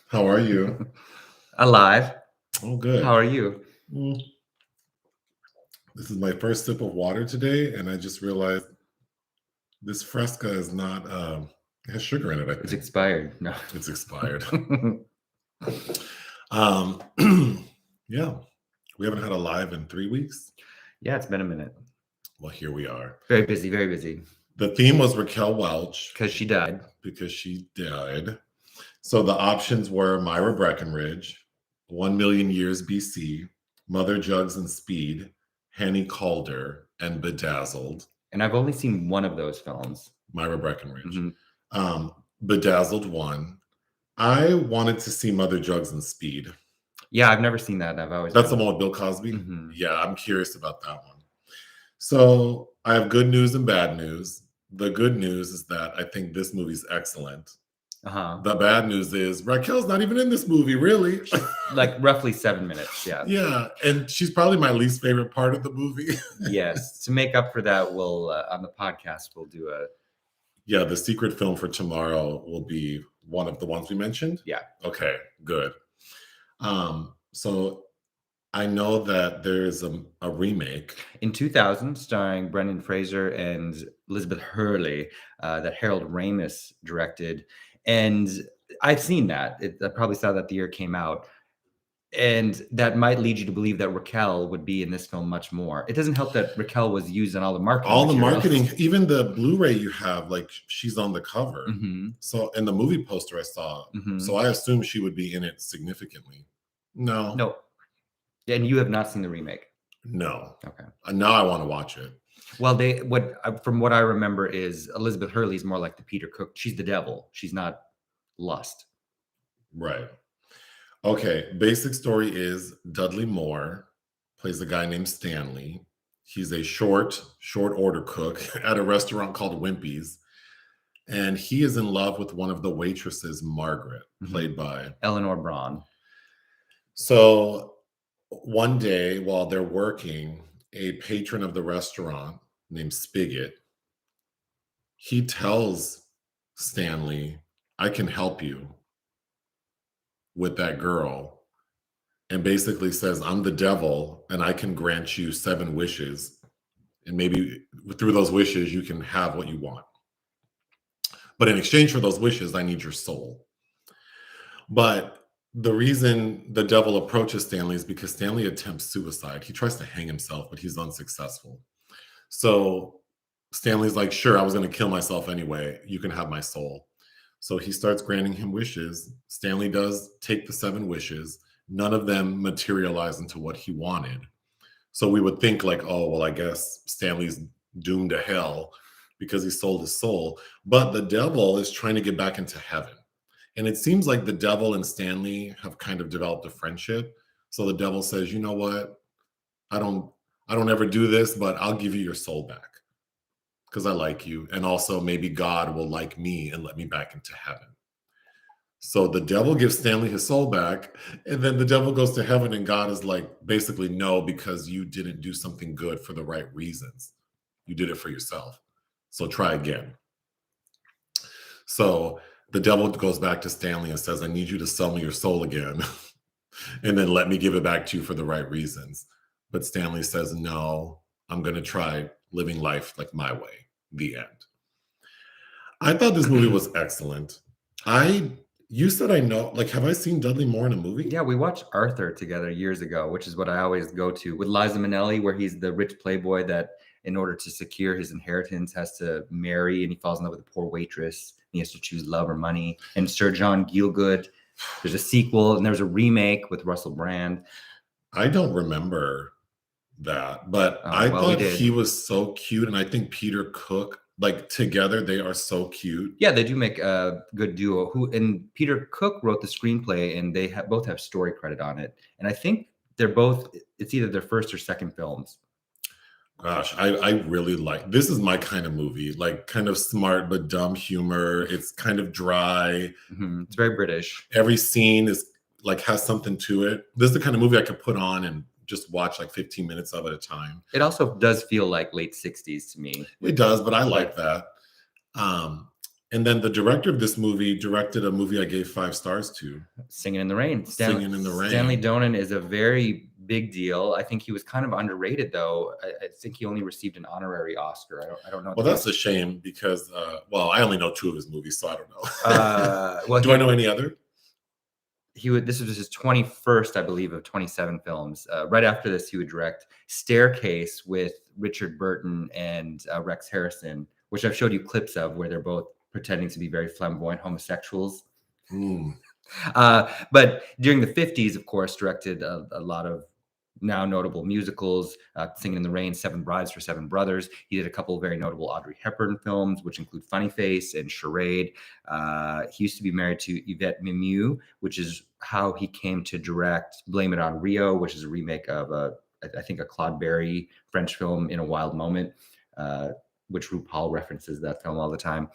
How are you? Alive. Oh, good. How are you? This is my first sip of water today, and I just realized this Fresca is not, it has sugar in it, I think. It's expired. No. It's expired. Yeah. We haven't had a live in 3 weeks. Yeah, it's been a minute. Well, here we are. Very busy, very busy. The theme was Raquel Welch. Because she died. So the options were Myra Breckenridge, 1 million years BC, Mother Jugs and Speed, Hanny Calder, and Bedazzled. And I've only seen one of those films. Myra Breckenridge. Mm-hmm. Bedazzled won. I wanted to see Mother Jugs and Speed. Yeah, I've never seen that. That's the one with Bill Cosby? Mm-hmm. Yeah, I'm curious about that one. So I have good news and bad news. The good news is that I think this movie's excellent. The bad news is Raquel's not even in this movie, really. Like roughly 7 minutes, yeah. Yeah, and she's probably my least favorite part of the movie. Yes, to make up for that, we'll on the podcast we'll do a. Yeah, the secret film for tomorrow will be one of the ones we mentioned. Yeah. Okay, good. So I know that there's a remake in 2000 starring Brendan Fraser and Elizabeth Hurley that Harold Ramis directed. And I've seen that. I probably saw that the year it came out. And that might lead you to believe that Raquel would be in this film much more. It doesn't help that Raquel was used in all the marketing. All the marketing, even the Blu-ray you have, like she's on the cover. Mm-hmm. So in the movie poster I saw, so I assume she would be in it significantly. No. And you have not seen the remake? No. Okay. Now I want to watch it. Well, from what I remember is Elizabeth Hurley's more like the Peter Cook. She's the devil. She's not Lust. Right. Okay. Basic story is Dudley Moore plays a guy named Stanley. He's a short order cook at a restaurant called Wimpy's. And he is in love with one of the waitresses, Margaret, played by Eleanor Bron. So one day while they're working, a patron of the restaurant named Spiggot, he tells Stanley, I can help you with that girl, and basically says, I'm the devil and I can grant you 7 wishes. And maybe through those wishes, you can have what you want. But in exchange for those wishes, I need your soul. But the reason the devil approaches Stanley is because Stanley attempts suicide. He tries to hang himself, but he's unsuccessful. So Stanley's like, sure, I was going to kill myself anyway. You can have my soul. So he starts granting him wishes. Stanley does take the 7 wishes. None of them materialize into what he wanted. So we would think like, oh, well, I guess Stanley's doomed to hell because he sold his soul. But the devil is trying to get back into heaven. And it seems like the devil and Stanley have kind of developed a friendship. So the devil says, you know what? I don't ever do this, but I'll give you your soul back because I like you. And also maybe God will like me and let me back into heaven. So the devil gives Stanley his soul back. And then the devil goes to heaven and God is like, basically, no, because you didn't do something good for the right reasons. You did it for yourself. So try again. So the devil goes back to Stanley and says, I need you to sell me your soul again and then let me give it back to you for the right reasons. But Stanley says, no, I'm going to try living life like my way. The end. I thought this movie was excellent. You said I know, like, have I seen Dudley Moore in a movie? Yeah, we watched Arthur together years ago, which is what I always go to with Liza Minnelli, where he's the rich playboy that in order to secure his inheritance has to marry, and he falls in love with a poor waitress. He has to choose love or money. And Sir John Gielgud, there's a sequel and there's a remake with Russell Brand. I don't remember that, but I thought he was so cute. And I think Peter Cook, like together, they are so cute. Yeah, they do make a good duo. And Peter Cook wrote the screenplay and they both have story credit on it. And I think it's either their first or second films. Gosh, I really like, this is my kind of movie, like kind of smart but dumb humor. It's kind of dry. It's very British. Every scene is like has something to it. This is the kind of movie I could put on and just watch like 15 minutes of at a time. It also does feel like late 60s to me. It does, but I like that. And then the director of this movie directed a movie I gave 5 stars to. Singing in the Rain. Singing in the Rain. Stanley Donen is a very big deal. I think he was kind of underrated, though. I think he only received an honorary Oscar. I don't know. Well, that's a shame because, I only know 2 of his movies, so I don't know. Do I know any other? This was his 21st, I believe, of 27 films. Right after this, he would direct Staircase with Richard Burton and Rex Harrison, which I've showed you clips of, where they're both pretending to be very flamboyant homosexuals. But during the 50s, of course, directed a lot of now notable musicals, Singing in the Rain, Seven Brides for Seven Brothers. He did a couple of very notable Audrey Hepburn films, which include Funny Face and Charade. He used to be married to Yvette Mimieux, which is how he came to direct Blame It on Rio, which is a remake of I think a Claude Berry French film, In a Wild Moment, which RuPaul references that film all the time.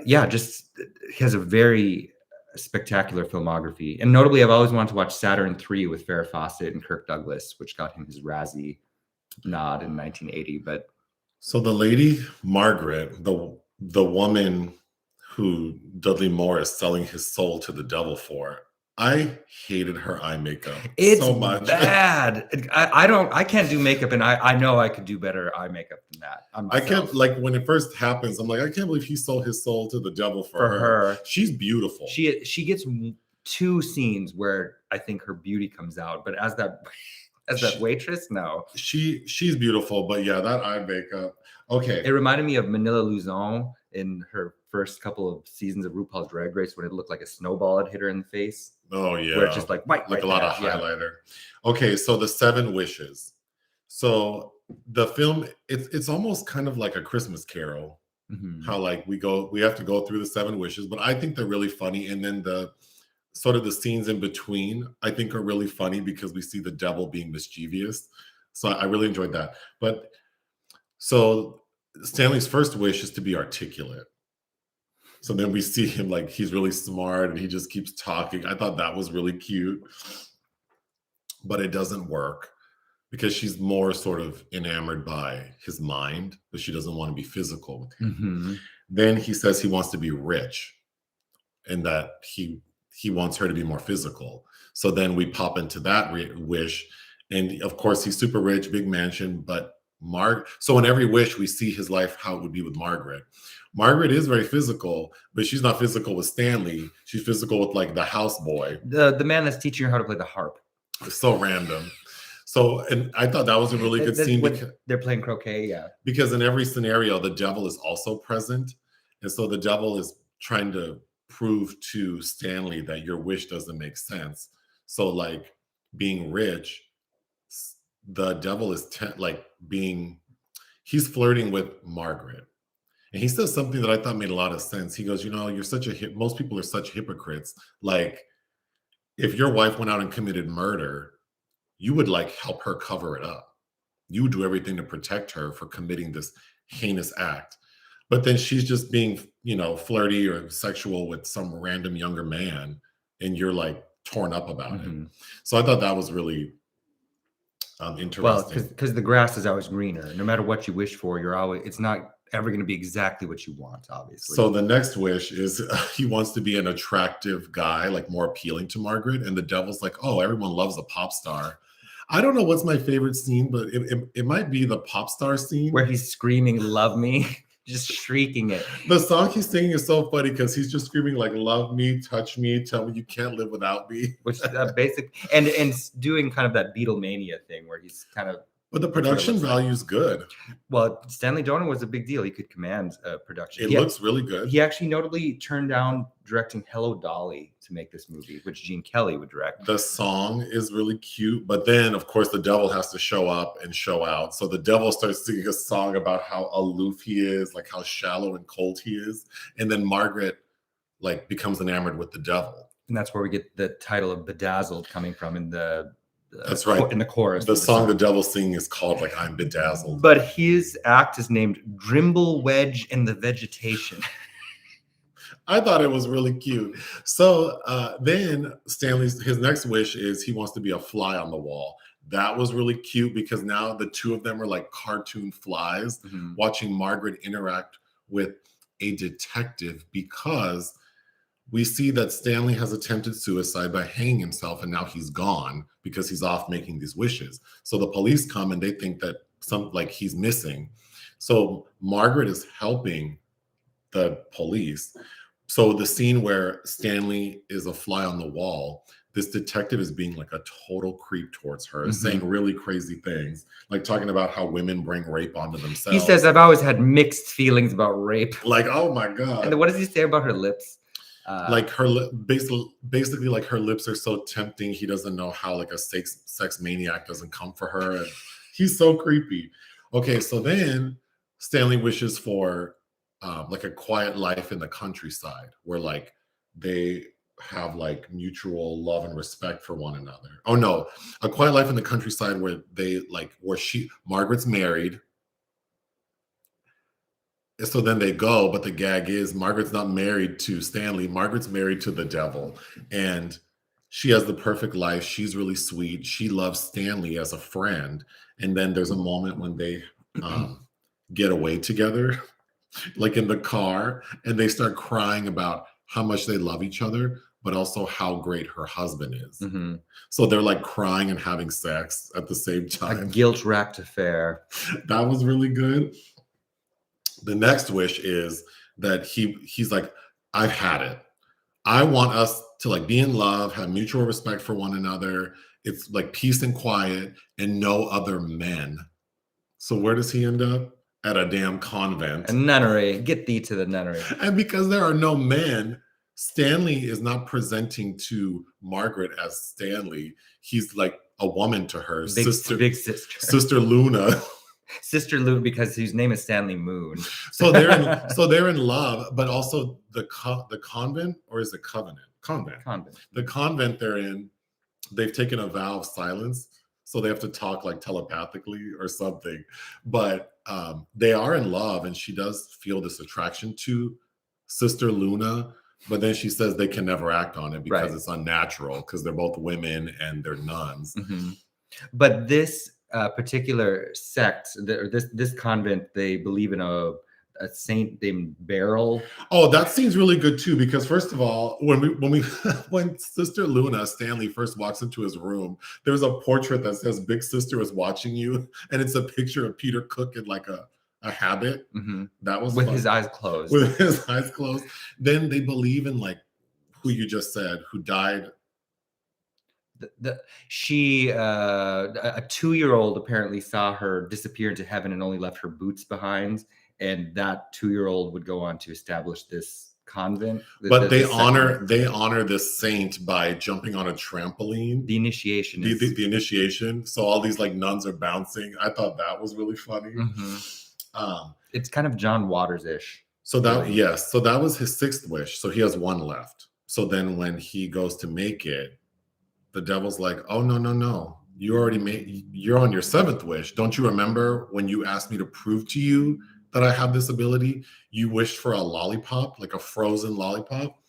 Just he has a very spectacular filmography. And notably, I've always wanted to watch Saturn III with Farrah Fawcett and Kirk Douglas, which got him his Razzie nod in 1980. But so the lady Margaret, the woman who Dudley Moore is selling his soul to the devil for, I hated her eye makeup so much. Bad. I can't do makeup, and I know I could do better eye makeup than that. I can't, like, when it first happens, I'm like, I can't believe he sold his soul to the devil for her. She's beautiful. She gets 2 scenes where I think her beauty comes out, but as that waitress, no. She's beautiful, but yeah, that eye makeup. Okay. It reminded me of Manila Luzon in her first couple of seasons of RuPaul's Drag Race, when it looked like a snowball had hit her in the face. Oh yeah, where it's just like white, like a lot of highlighter. Okay, so the 7 Wishes. So the film, it's almost kind of like a Christmas Carol. How like we have to go through the 7 wishes, but I think they're really funny. And then the sort of the scenes in between, I think, are really funny because we see the devil being mischievous. So I really enjoyed that. But so Stanley's first wish is to be articulate. So then we see him like he's really smart and he just keeps talking. I thought that was really cute, but it doesn't work because she's more sort of enamored by his mind, but she doesn't want to be physical with him. Then he says he wants to be rich and that he wants her to be more physical. So then we pop into that wish. And of course, he's super rich, big mansion, but so in every wish, we see his life, how it would be with Margaret. Margaret is very physical, but she's not physical with Stanley. She's physical with like the houseboy. The man that's teaching her how to play the harp. It's so random. So, and I thought that was a really good scene. Because they're playing croquet, yeah. Because in every scenario, the devil is also present. And so the devil is trying to prove to Stanley that your wish doesn't make sense. So like being rich, the devil is he's flirting with Margaret. And he says something that I thought made a lot of sense. He goes, you're such most people are such hypocrites. Like if your wife went out and committed murder, you would like help her cover it up. You would do everything to protect her for committing this heinous act. But then she's just being, flirty or sexual with some random younger man. And you're like torn up about it. So I thought that was really interesting. Well, because the grass is always greener. No matter what you wish for, it's not ever going to be exactly what you want, obviously. So the next wish is he wants to be an attractive guy, like more appealing to Margaret. And the devil's like, oh, everyone loves a pop star. I don't know what's my favorite scene, but it might be the pop star scene. Where he's screaming, love me. Just shrieking it. The song he's singing is so funny because he's just screaming like, love me, touch me, tell me you can't live without me. Which is basic, and doing kind of that Beatlemania thing where he's kind of. But the production value is good. Well, Stanley Donen was a big deal. He could command production. It looks really good. He actually notably turned down directing Hello, Dolly to make this movie, which Gene Kelly would direct. The song is really cute. But then, of course, the devil has to show up and show out. So the devil starts singing a song about how aloof he is, like how shallow and cold he is. And then Margaret like becomes enamored with the devil. And that's where we get the title of Bedazzled coming from in the that's right. In the chorus. The song the devil's singing is called like I'm Bedazzled. But his act is named Drimble Wedge in the Vegetation. I thought it was really cute. So then his next wish is he wants to be a fly on the wall. That was really cute because now the two of them are like cartoon flies, watching Margaret interact with a detective because we see that Stanley has attempted suicide by hanging himself, and now he's gone because he's off making these wishes. So the police come and they think that he's missing. So Margaret is helping the police. So the scene where Stanley is a fly on the wall, this detective is being like a total creep towards her, saying really crazy things, like talking about how women bring rape onto themselves. He says, I've always had mixed feelings about rape. Like, oh my God. And what does he say about her lips? Like basically like her lips are so tempting. He doesn't know how like a sex maniac doesn't come for her. And he's so creepy. Okay, so then Stanley wishes for like a quiet life in the countryside where like they have like mutual love and respect for one another. Oh no, a quiet life in the countryside where Margaret's married. So then they go, but the gag is Margaret's not married to Stanley. Margaret's married to the devil. And she has the perfect life. She's really sweet. She loves Stanley as a friend. And then there's a moment when they get away together, like in the car, and they start crying about how much they love each other, but also how great her husband is. So they're like crying and having sex at the same time. A guilt-racked affair. That was really good. The next wish is that he's like, I've had it. I want us to like be in love, have mutual respect for one another. It's like peace and quiet and no other men. So where does he end up? At a damn convent. A nunnery. Get thee to the nunnery. And because there are no men, Stanley is not presenting to Margaret as Stanley. He's like a woman to her. Big sister. Sister Luna. Sister Lou, because his name is Stanley Moon. So they're in love, but also the convent, or is it covenant? Convent. The convent they're in, they've taken a vow of silence, so they have to talk like telepathically or something. But they are in love, and she does feel this attraction to Sister Luna, but then she says they can never act on it because it's unnatural because they're both women and they're nuns. But this particular sect, this convent, they believe in a saint named Beryl. Oh, that seems really good too, because first of all, when Sister Luna, Stanley, first walks into his room, there's a portrait that says "Big Sister is watching you," and it's a picture of Peter Cook in like a habit. That was with fun. his eyes closed. With his eyes closed. Then they believe in like who you just said, who died. A 2-year-old apparently saw her disappear into heaven and only left her boots behind, and that 2-year-old would go on to establish this convent. But they honor this saint by jumping on a trampoline. The initiation. The initiation. So all these like nuns are bouncing. I thought that was really funny. It's kind of John Waters-ish. So that so that was his 6th wish. So he has 1 left. So then when he goes to make it, the devil's like, oh, no. You're on your 7th wish. Don't you remember when you asked me to prove to you that I have this ability? You wished for a lollipop, like a frozen lollipop.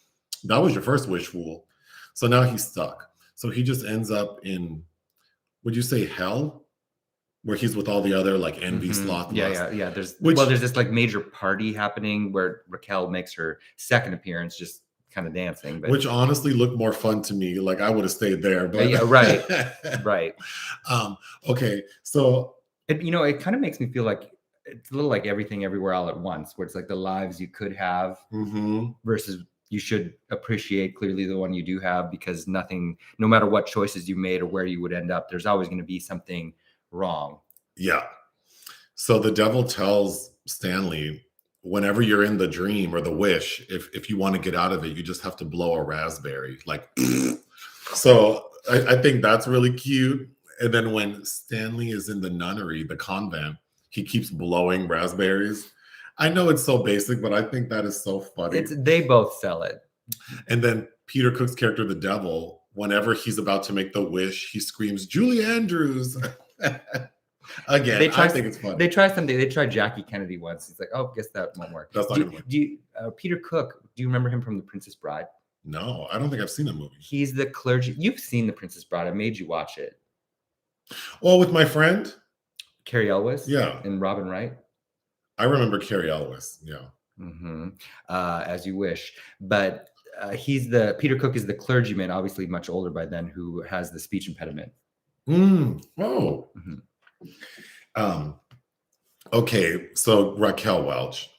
That was your first wish, fool. So now he's stuck. So he just ends up in, would you say hell? Where he's with all the other like envy, sloth. Yeah. There's this like major party happening where Raquel makes her 2nd appearance, just kind of dancing, but which honestly looked more fun to me. Like I would have stayed there, but right. Okay, so it kind of makes me feel like it's a little like Everything Everywhere All at Once, where it's like the lives you could have versus you should appreciate clearly the one you do have, because no matter what choices you made or where you would end up, there's always going to be something wrong. Yeah. So the devil tells Stanley, whenever you're in the dream or the wish, if you want to get out of it, you just have to blow a raspberry. Like, so I think that's really cute. And then when Stanley is in the nunnery, the convent, he keeps blowing raspberries. I know it's so basic, but I think that is so funny. They both sell it. And then Peter Cook's character, the devil, whenever he's about to make the wish, he screams, Julie Andrews. Again, I think it's funny. They try something. They tried Jackie Kennedy once. He's like, oh, guess that won't work. That's not going to work. Peter Cook, do you remember him from The Princess Bride? No, I don't think I've seen that movie. He's the clergy. You've seen The Princess Bride. I made you watch it. Well, with my friend. Carrie Elwes? Yeah. And Robin Wright? I remember Carrie Elwes, yeah. As you wish. But Peter Cook is the clergyman, obviously much older by then, who has the speech impediment. Oh. Okay, so Raquel Welch.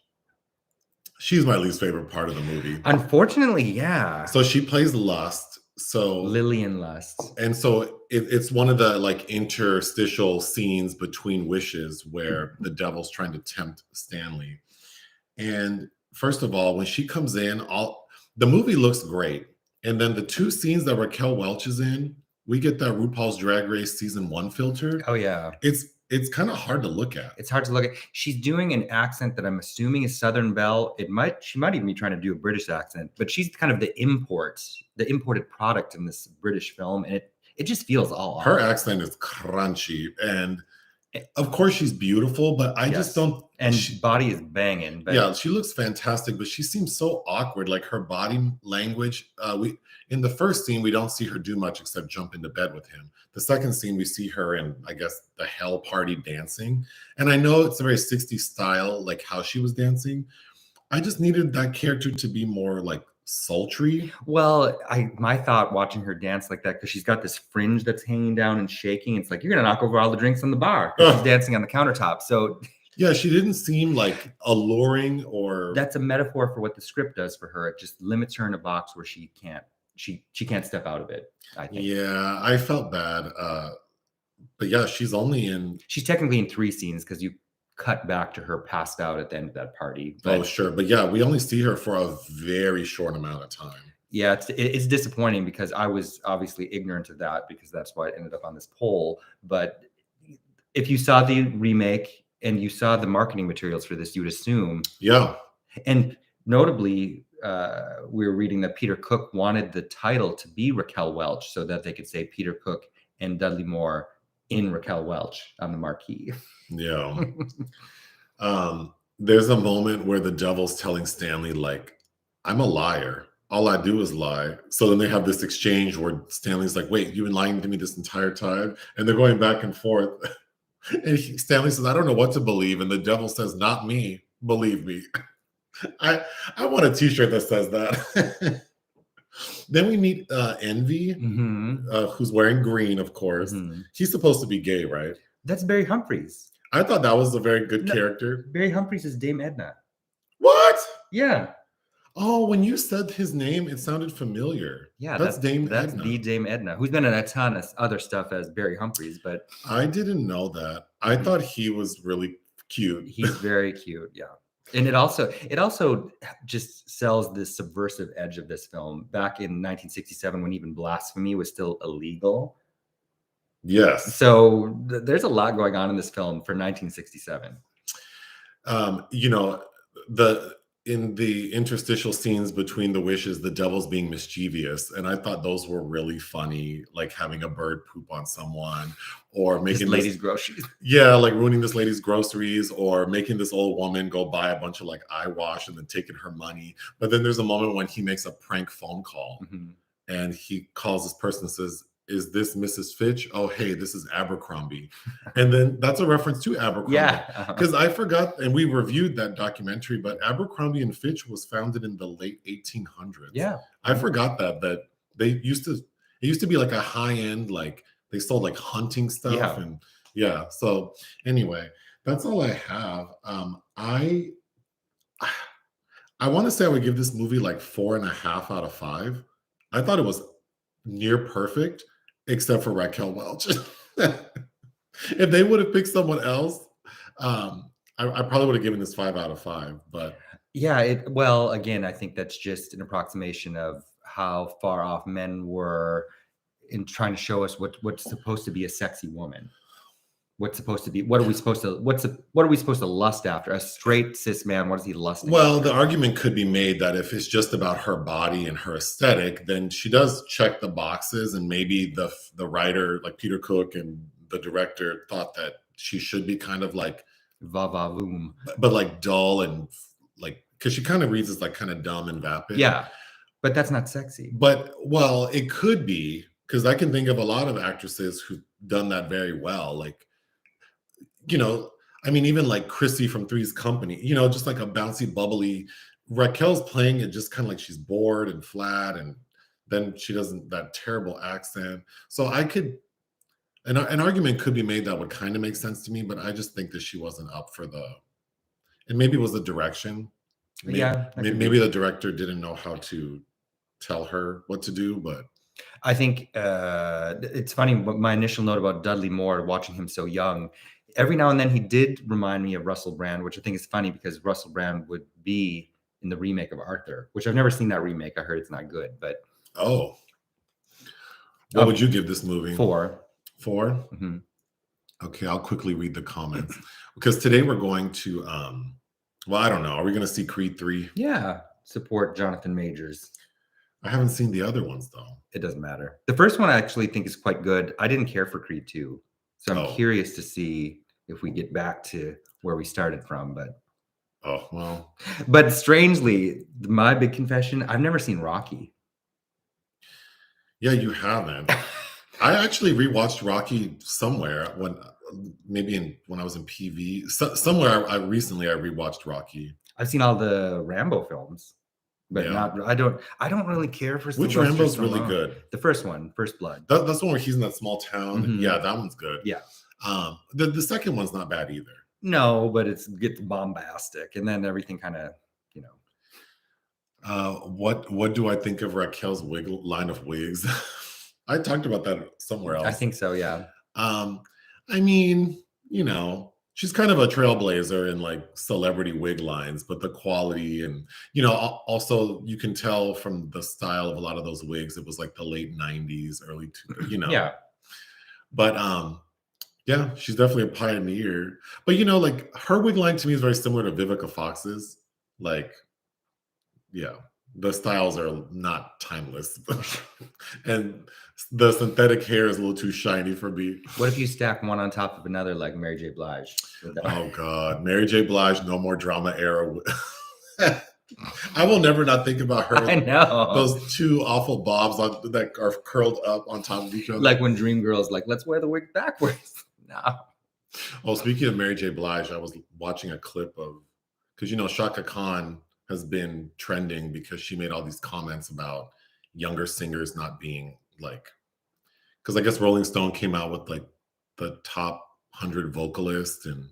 She's my least favorite part of the movie. Unfortunately, yeah. So she plays Lust. So Lilian Lust. And so it's one of the like interstitial scenes between wishes where the devil's trying to tempt Stanley. And first of all, when she comes in, the movie looks great. And then the two scenes that Raquel Welch is in, we get that RuPaul's Drag Race season 1 filter. Oh yeah. It's kind of hard to look at. It's hard to look at. She's doing an accent that I'm assuming is Southern Belle. She might even be trying to do a British accent, but she's kind of the imported product in this British film, and it just feels all her off. accent is crunchy, and of course she's beautiful, but I just don't. And body is banging. But yeah, she looks fantastic, but she seems so awkward. Like her body language. In the first scene, we don't see her do much except jump into bed with him. The second scene, we see her in, I guess, the hell party dancing. And I know it's a very 60s style, like how she was dancing. I just needed that character to be more like sultry. Well, my thought watching her dance like that, because she's got this fringe that's hanging down and shaking. It's like, you're going to knock over all the drinks on the bar. She's dancing on the countertop. So yeah, she didn't seem like alluring or. That's a metaphor for what the script does for her. It just limits her in a box where she can't step out of it, I think. Yeah, I felt bad. But yeah, she's technically in 3 scenes because you cut back to her passed out at the end of that party. Oh, sure. But yeah, we only see her for a very short amount of time. Yeah, it's disappointing because I was obviously ignorant of that because that's why it ended up on this poll. But if you saw the remake and you saw the marketing materials for this, you would assume. Yeah. And notably, we were reading that Peter Cook wanted the title to be Raquel Welch so that they could say Peter Cook and Dudley Moore in Raquel Welch on the marquee. Yeah. There's a moment where the devil's telling Stanley, like, I'm a liar. All I do is lie. So then they have this exchange where Stanley's like, wait, you've been lying to me this entire time? And they're going back and forth. And Stanley says, I don't know what to believe. And the devil says, not me. Believe me. I want a t-shirt that says that. Then we meet Envy, who's wearing green, of course. He's supposed to be gay, right? That's Barry Humphries. I thought that was a very good character. Barry Humphries is Dame Edna. What? Yeah. Oh, when you said his name, it sounded familiar. Yeah, that's Dame Edna. That's the Dame Edna, who's been in a ton of other stuff as Barry Humphries, but I didn't know that. I thought he was really cute. He's very cute, yeah. And it also just sells this subversive edge of this film back in 1967 when even blasphemy was still illegal. Yes. So there's a lot going on in this film for 1967. In the interstitial scenes between the wishes, the devil's being mischievous. And I thought those were really funny, like having a bird poop on someone or making this lady's groceries. Yeah, like ruining this lady's groceries or making this old woman go buy a bunch of like eye wash and then taking her money. But then there's a moment when he makes a prank phone call and he calls this person and says, is this Mrs. Fitch? Oh, hey, this is Abercrombie. And then that's a reference to Abercrombie. Yeah. Because I forgot, and we reviewed that documentary, but Abercrombie and Fitch was founded in the late 1800s. Yeah. I forgot that it used to be like a high-end, like they sold like hunting stuff. Yeah. And yeah. So anyway, that's all I have. I want to say I would give this movie like 4.5 out of 5. I thought it was near perfect. Except for Raquel Welch. If they would have picked someone else, I probably would have given this 5 out of 5. But yeah, well, again, I think that's just an approximation of how far off men were in trying to show us what's supposed to be a sexy woman. What's supposed to be? What are we supposed to lust after? A straight cis man, what is he lusting well, after? The argument could be made that if it's just about her body and her aesthetic, then she does check the boxes, and maybe the writer, like Peter Cook, and the director thought that she should be kind of like va-va-voom, but like dull and like, because she kind of reads as like kind of dumb and vapid. Yeah, but that's not sexy. But well, it could be, because I can think of a lot of actresses who've done that very well. Like, I mean, even like Chrissy from Three's Company, just like a bouncy, bubbly. Raquel's playing it just kind of like she's bored and flat, and then she doesn't that terrible accent. So I could an argument could be made that would kind of make sense to me, but I just think that she wasn't up for and maybe it was the direction. Yeah, Maybe the director didn't know how to tell her what to do, but I think it's funny. My initial note about Dudley Moore, watching him so young, every now and then he did remind me of Russell Brand, which I think is funny because Russell Brand would be in the remake of Arthur, which I've never seen that remake. I heard it's not good, but what would you give this movie? 4. 4? Mm-hmm. Okay, I'll quickly read the comments because today we're going to well, I don't know. Are we going to see Creed 3? Yeah, support Jonathan Majors. I haven't seen the other ones though. It doesn't matter. The first one I actually think is quite good. I didn't care for Creed 2, so I'm curious to see if we get back to where we started from. But but strangely, my big confession: I've never seen Rocky. Yeah, you haven't. I actually rewatched Rocky somewhere when I was in PV. Somewhere I recently rewatched Rocky. I've seen all the Rambo films, but I don't really care for which Rambo's really good. The first one, First Blood. That's the one where he's in that small town. Mm-hmm. Yeah, that one's good. Yeah. The second one's not bad either. No, but it gets bombastic, and then everything kind of, What do I think of Raquel's line of wigs? I talked about that somewhere else. I think so, yeah. I mean, she's kind of a trailblazer in like celebrity wig lines, but the quality and, also you can tell from the style of a lot of those wigs, it was like the late 90s, early 2000s, Yeah. But yeah, she's definitely a pioneer. But, like her wig line to me is very similar to Vivica Fox's. Like, yeah. The styles are not timeless. And the synthetic hair is a little too shiny for me. What if you stack one on top of another like Mary J. Blige? Oh, God. Mary J. Blige, no more drama era. I will never not think about her. I know. Those two awful bobs that are curled up on top of each other. Like when Dreamgirl's like, let's wear the wig backwards. No. Oh, speaking of Mary J. Blige, I was watching a clip of, because, Shaka Khan has been trending because she made all these comments about younger singers not being like, because I guess Rolling Stone came out with like the top 100 vocalists, and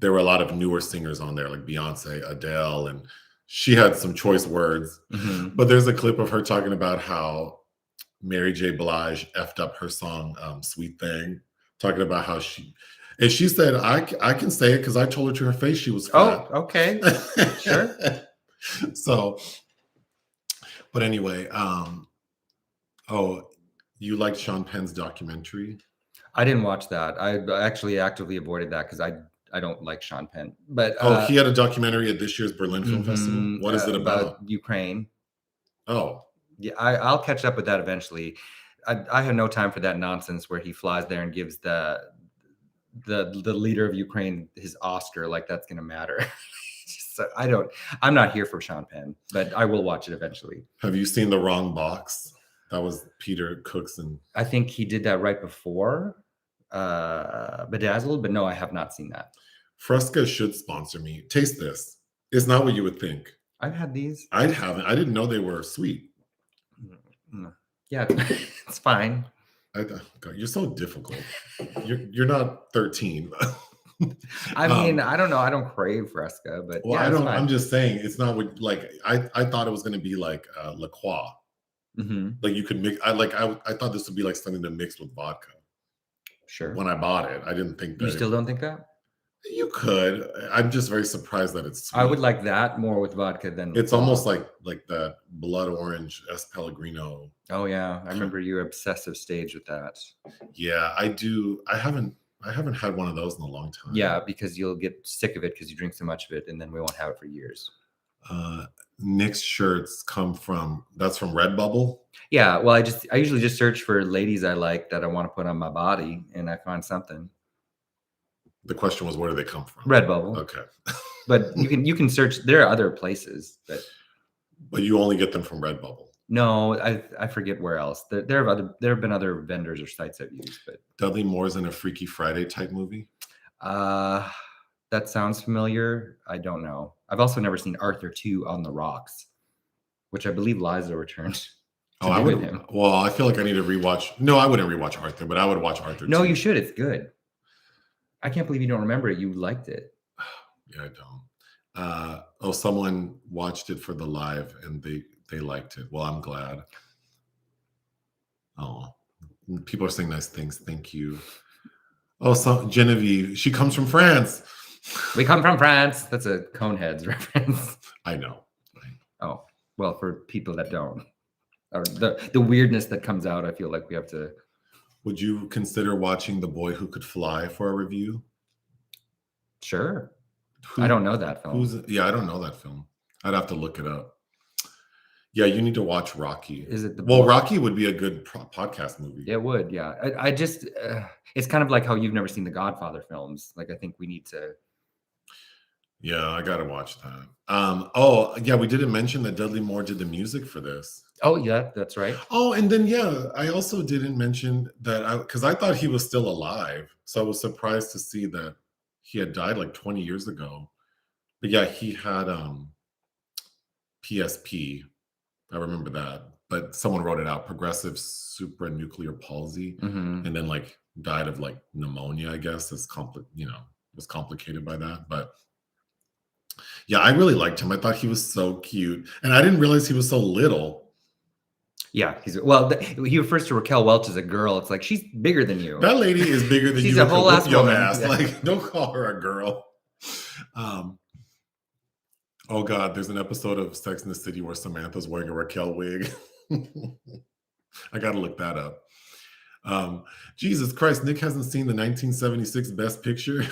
there were a lot of newer singers on there like Beyonce, Adele, and she had some choice words. Mm-hmm. But there's a clip of her talking about how Mary J. Blige effed up her song Sweet Thing, talking about how she said, I can say it because I told her to her face she was fat. Oh, okay. Sure. So, but anyway, you liked Sean Penn's documentary? I didn't watch that. I actually actively avoided that because I don't like Sean Penn. But he had a documentary at this year's Berlin Film Festival. What is it about? Ukraine. Oh, yeah, I'll catch up with that eventually. I have no time for that nonsense where he flies there and gives the leader of Ukraine his Oscar, like that's going to matter. So I'm not here for Sean Penn, but I will watch it eventually. Have you seen The Wrong Box? That was Peter Cookson. I think he did that right before Bedazzled, but no, I have not seen that. Fresca should sponsor me. Taste this. It's not what you would think. I've had these. I haven't. I didn't know they were sweet. Yeah, it's fine. God, you're so difficult. You're not 13. I mean, I don't know. I don't crave Fresca, but well, yeah, I'm just saying it's not what like I thought it was going to be like La Croix. Mm-hmm. Like you could mix. I thought this would be like something to mix with vodka. Sure. When I bought it, I didn't think that. You still don't think that? You could. I'm just very surprised that it's sweet. I would like that more with vodka than. It's almost like that blood orange S. Pellegrino. Oh yeah, I remember your obsessive stage with that. Yeah, I do. I haven't had one of those in a long time. Yeah, because you'll get sick of it because you drink so much of it, and then we won't have it for years. Nick's shirts come from Redbubble. Yeah, well, I usually just search for ladies I like that I want to put on my body, and I find something. The question was, where do they come from? Redbubble. Okay. But you can search. There are other places, but you only get them from Redbubble. No, I forget where else. There have been other vendors or sites I've used, but Dudley Moore's in a Freaky Friday type movie. That sounds familiar. I don't know. I've also never seen Arthur 2 on the Rocks, which I believe Liza returned to I do would. with him. Well, I feel like I need to rewatch. No, I wouldn't rewatch Arthur, but I would watch Arthur. No, too. you should. It's good. I can't believe you don't remember it. You liked it. Yeah, I don't. Someone watched it for the live and they liked it. Well, I'm glad. Oh, people are saying nice things. Thank you. Oh, so Genevieve, she comes from France. We come from France. That's a Coneheads reference. I know. Oh, well, for people that don't, or the weirdness that comes out, I feel like we have to. Would you consider watching The Boy Who Could Fly for a review? Sure. I don't know that film. Yeah, I don't know that film. I'd have to look it up. Yeah, you need to watch Rocky. Is it Rocky would be a good podcast movie. It would, yeah. I just, it's kind of like how you've never seen the Godfather films. Like, I think we need to. Yeah, I got to watch that. Oh, yeah, we didn't mention that Dudley Moore did the music for this. Oh, yeah, that's right. Oh, and then, yeah, I also didn't mention that because I thought he was still alive. So I was surprised to see that he had died like 20 years ago. But yeah, he had PSP. I remember that. But someone wrote it out, progressive supranuclear palsy, Mm-hmm. and then like died of like pneumonia, I guess. Was complicated by that. But yeah, I really liked him. I thought he was so cute. And I didn't realize he was so little. Yeah, he refers to Raquel Welch as a girl. It's like, she's bigger than you. That lady is bigger than She's you. a whole ass woman. Ass. Yeah. Like, don't call her a girl. Oh God, there's an episode of Sex and the City where Samantha's wearing a Raquel wig. I gotta look that up. Jesus Christ, Nick hasn't seen the 1976 Best Picture.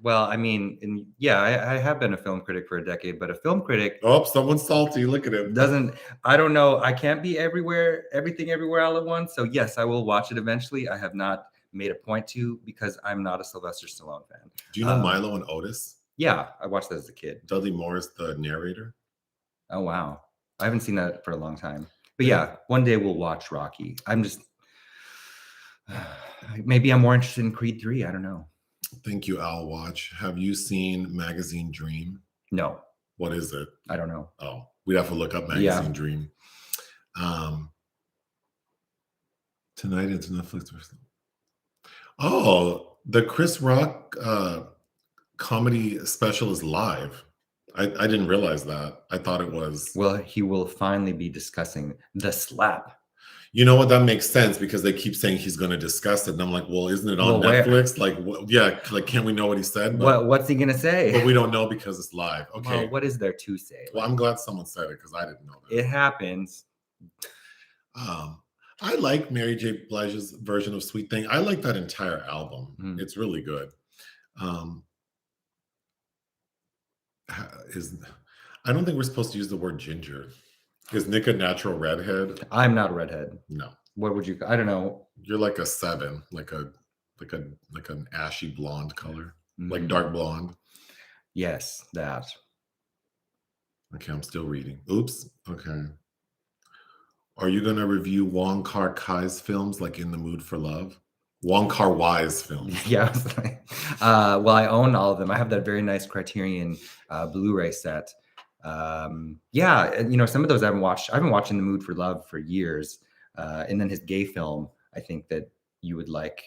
Well, I mean, I have been a film critic for a decade, but a film critic. Oh, someone's salty. Look at him. I don't know. I can't be everything everywhere all at once. So yes, I will watch it eventually. I have not made a point to because I'm not a Sylvester Stallone fan. Do you know Milo and Otis? Yeah, I watched that as a kid. Dudley Moore is the narrator. Oh, wow. I haven't seen that for a long time. But yeah, one day we'll watch Rocky. I'm just, maybe I'm more interested in Creed 3. I don't know. Thank you, Al Watch. Have you seen Magazine Dream? No. What is it? I don't know. Oh, we'd have to look up Magazine Dream. Tonight it's Netflix. Oh, the Chris Rock comedy special is live. I didn't realize that. I thought it was. Well, he will finally be discussing The Slap. You know what? That makes sense because they keep saying he's going to discuss it. And I'm like, well, isn't it on Netflix? Like, can't we know what he said? But, what's he going to say? But we don't know because it's live. Okay. Well, what is there to say? Well, I'm glad someone said it because I didn't know that. It happens. I like Mary J. Blige's version of Sweet Thing. I like that entire album. It's really good. I don't think we're supposed to use the word ginger. Is Nick a natural redhead? I'm not a redhead. No. What would you? I don't know. You're like a 7, like an ashy blonde color, like dark blonde. Yes, that. Okay, I'm still reading. Oops. Okay. Are you gonna review Wong Kar-wai's films, like In the Mood for Love? Wong Kar-wai's films. Yeah. Well, I own all of them. I have that very nice Criterion Blu-ray set. Some of those I haven't watched. I've been watching The Mood for Love for years, and then his gay film I think that you would like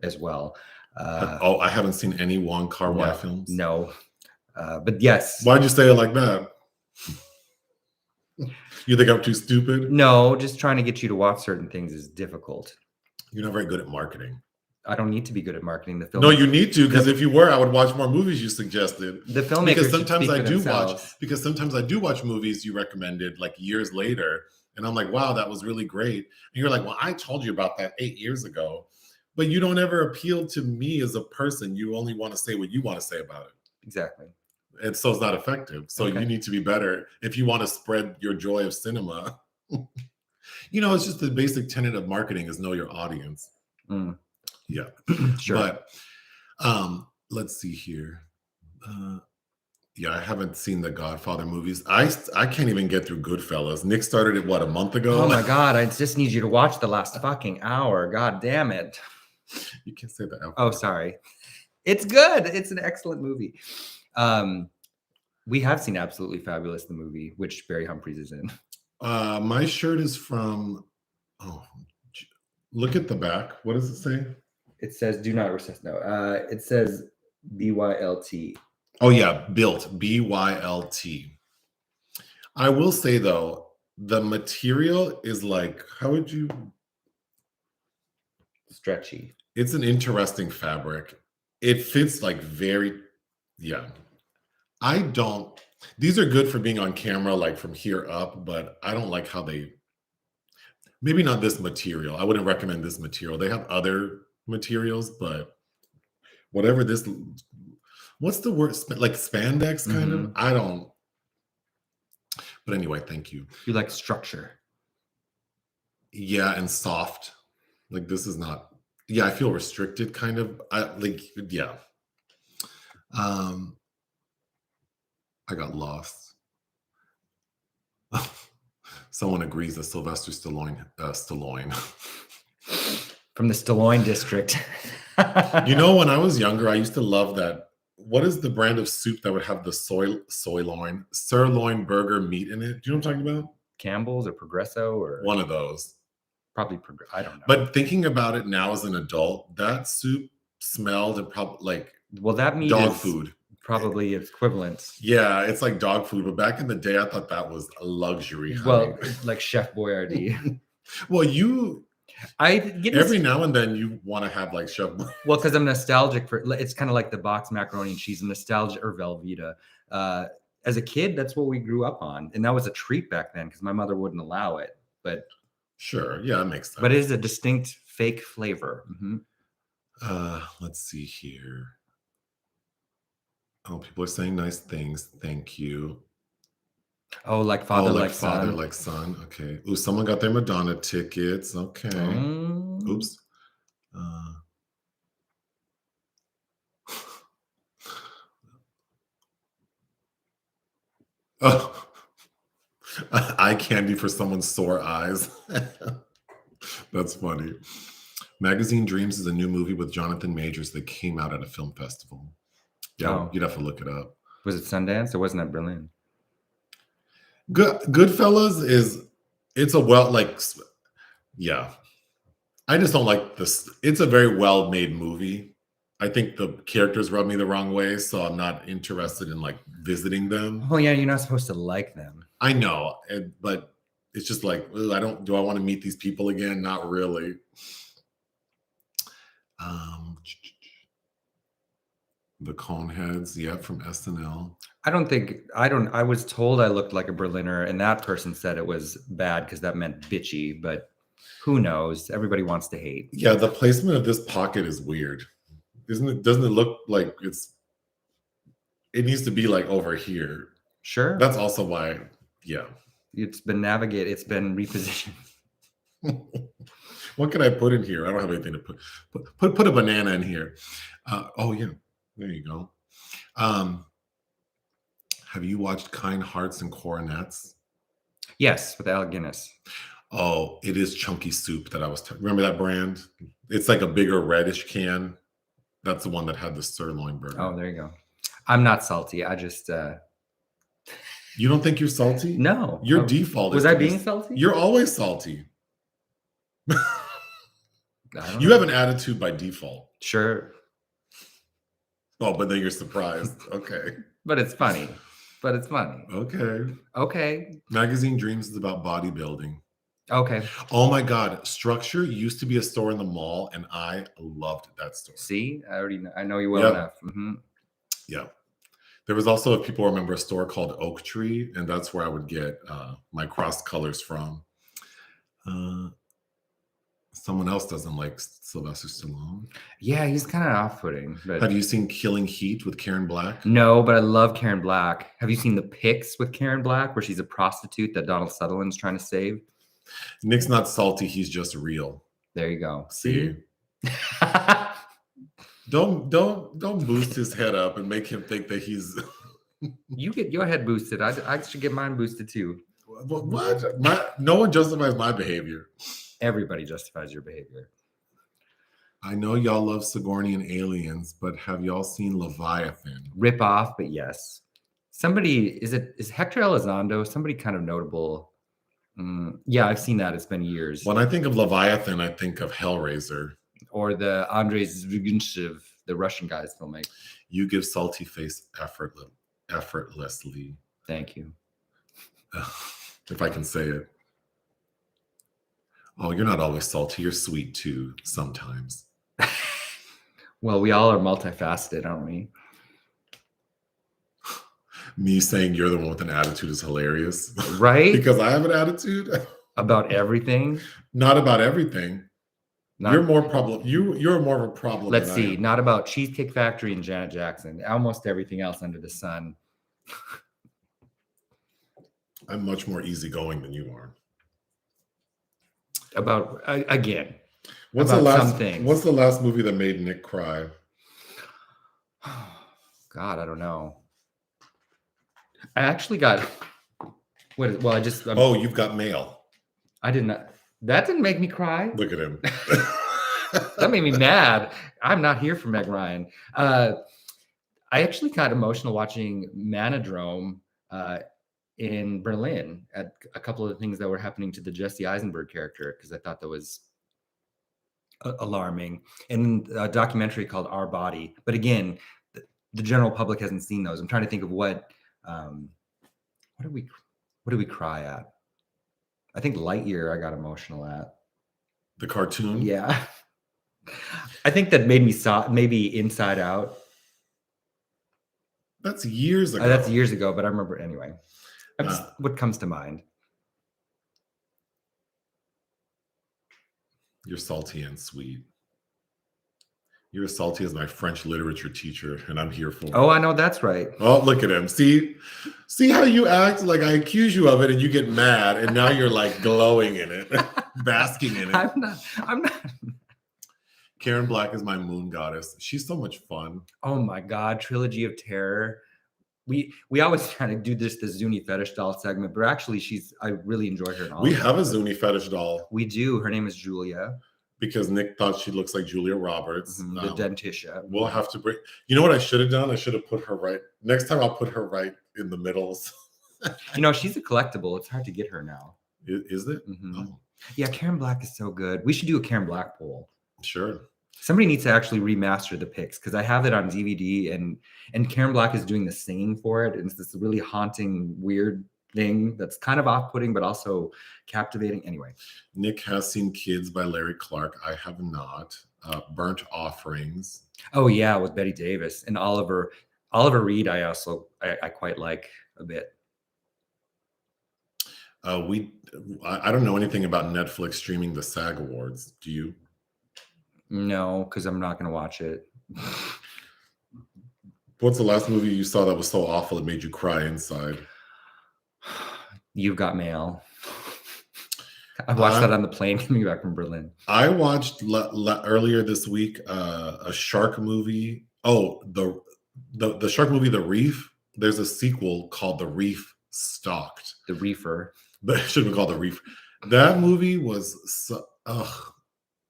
as well. I haven't seen any Wong Kar-wai films. No, but yes. Why'd you say it like that? You think I'm too stupid? No, just trying to get you to watch certain things is difficult. You're not very good at marketing. I don't need to be good at marketing the film. No, you need to, because if you were, I would watch more movies you suggested. The filmmakers because sometimes I do watch movies you recommended like years later, and I'm like, wow, that was really great. And you're like, well, I told you about that 8 years ago, but you don't ever appeal to me as a person. You only want to say what you want to say about it. Exactly. And so it's not effective. So you need to be better if you want to spread your joy of cinema. It's just the basic tenet of marketing is know your audience. Yeah. Sure. But let's see here. I haven't seen the Godfather movies. I can't even get through Goodfellas. Nick started it, a month ago? Oh my God. I just need you to watch the last fucking hour. God damn it. You can't say that. Oh, sorry. It's good. It's an excellent movie. We have seen Absolutely Fabulous, the movie, which Barry Humphries is in. My shirt is from. Look at the back. What does it say? It says "Do not recess." No, it says BYLT. Oh yeah, built BYLT. I will say though, the material is like, how would you? Stretchy. It's an interesting fabric. It fits like very, yeah. I don't. These are good for being on camera, like from here up, but I don't like how they. Maybe not this material. I wouldn't recommend this material. They have other materials, but whatever this. What's the word? Like spandex, kind of. I don't. But anyway, thank you. You like structure. Yeah, and soft. Like this is not. Yeah, I feel restricted, kind of. Yeah. I got lost. Someone agrees that Sylvester Stallone. From the Stallone district. You know, when I was younger, I used to love that. What is the brand of soup that would have the sirloin burger meat in it? Do you know what I'm talking about? Campbell's or Progresso or one of those. Probably I don't know. But thinking about it now as an adult, that soup smelled and probably like that meat dog is food. Probably its equivalent. Yeah, it's like dog food. But back in the day, I thought that was a luxury. Well, like Chef Boyardee. Well, every now and then you want to have like Chef Boyardee. Well, because I'm nostalgic for it's kind of like the box macaroni and cheese, nostalgia or Velveeta. As a kid, that's what we grew up on, and that was a treat back then because my mother wouldn't allow it. But sure, yeah, that makes sense. But it is a distinct fake flavor. Let's see here. Oh, people are saying nice things. Thank you. Oh, like father, like father, son. like son. Okay. Ooh, someone got their Madonna tickets. Okay. Oops. Oh, eye candy for someone's sore eyes. That's funny. Magazine Dreams is a new movie with Jonathan Majors that came out at a film festival. Yeah, you'd have to look it up. Was it Sundance or wasn't that Berlin? Goodfellas it's a yeah. I just don't like this. It's a very well-made movie. I think the characters rub me the wrong way, so I'm not interested in like visiting them. Oh yeah, you're not supposed to like them. I know, but it's just like do I want to meet these people again? Not really. The Coneheads, yeah, from SNL. I was told I looked like a Berliner, and that person said it was bad because that meant bitchy, but who knows? Everybody wants to hate. Yeah, the placement of this pocket is weird. Doesn't it look like it needs to be like over here? Sure. That's also why, yeah. It's been navigated, it's been repositioned. What can I put in here? I don't have anything to put a banana in here. Oh yeah, there you go. Have you watched Kind Hearts and Coronets? Yes, with Alec Guinness. Oh, it is chunky soup that I was remember that brand? It's like a bigger reddish can. That's the one that had the sirloin burger. Oh, there you go. I'm not salty. I just You don't think you're salty? No. Your default was I being salty? You're always salty. You have an attitude by default. Sure. Oh, but then you're surprised. Okay. But it's funny. Okay. Magazine Dreams is about bodybuilding. Okay. Oh my God. Structure used to be a store in the mall, and I loved that store. See, I know you well enough. Yeah. There was also, if people remember, a store called Oak Tree, and that's where I would get my cross colors from. Someone else doesn't like Sylvester Stallone. Yeah, he's kind of off-putting. But have you seen Killing Heat with Karen Black? No, but I love Karen Black. Have you seen The Pics with Karen Black, where she's a prostitute that Donald Sutherland's trying to save? Nick's not salty. He's just real. There you go. See? Don't boost his head up and make him think that he's. You get your head boosted. I should get mine boosted too. What? No one justifies my behavior. Everybody justifies your behavior. I know y'all love Sigourney and Aliens, but have y'all seen Leviathan? Rip off, but yes. Somebody, is Hector Elizondo, somebody kind of notable? Yeah, I've seen that. It's been years. When I think of Leviathan, I think of Hellraiser. Or the Andrei Zvyagintsev, the Russian guy's filmmaker. You give salty face effortlessly. Thank you. If I can say it. Oh, you're not always salty. You're sweet too, sometimes. Well, we all are multifaceted, aren't we? Me saying you're the one with an attitude is hilarious. Right? Because I have an attitude. About everything? Not about everything. You're more problem. You're more of a problem. Let's see. Not about Cheesecake Factory and Janet Jackson. Almost everything else under the sun. I'm much more easygoing than you are. About again. What's the last movie that made Nick cry? God, I don't know. I actually got. You've Got Mail. I did not. That didn't make me cry. Look at him. That made me mad. I'm not here for Meg Ryan. I actually got emotional watching Manodrome in Berlin at a couple of the things that were happening to the Jesse Eisenberg character, because I thought that was alarming. And a documentary called Our Body. But again, the general public hasn't seen those. I'm trying to think of what did we cry at? I think Lightyear I got emotional at. The cartoon? Yeah. I think that made me maybe Inside Out. That's years ago. That's years ago, but I remember anyway. What comes to mind? You're salty and sweet. You're as salty as my French literature teacher, and I'm here for it. Oh, I know that's right. Oh, look at him. See how you act? Like I accuse you of it and you get mad, and now you're like glowing in it, basking in it. I'm not. Karen Black is my moon goddess. She's so much fun. Oh my God, Trilogy of Terror. We always try to do the Zuni fetish doll segment, but actually I really enjoy her. We have a Zuni fetish doll. We do. Her name is Julia. Because Nick thought she looks like Julia Roberts. The Dentisha. We'll have to bring. You know what I should have done? I should have put her right. Next time I'll put her right in the middle. She's a collectible. It's hard to get her now. Is it? Mm-hmm. Oh. Yeah, Karen Black is so good. We should do a Karen Black poll. Sure. Somebody needs to actually remaster the pics because I have it on DVD and Karen Black is doing the singing for it. And it's this really haunting, weird thing that's kind of off-putting but also captivating. Anyway, Nick has seen Kids by Larry Clarke. I have not. Burnt Offerings. Oh yeah, with Betty Davis and Oliver Reed. I quite like a bit. I don't know anything about Netflix streaming the SAG Awards. Do you? No, because I'm not going to watch it. What's the last movie you saw that was so awful it made you cry inside? You've Got Mail. I watched that on the plane coming back from Berlin. I watched earlier this week a shark movie. Oh, the shark movie, The Reef. There's a sequel called The Reef Stalked. The Reefer. But it should have been called The Reef. That movie was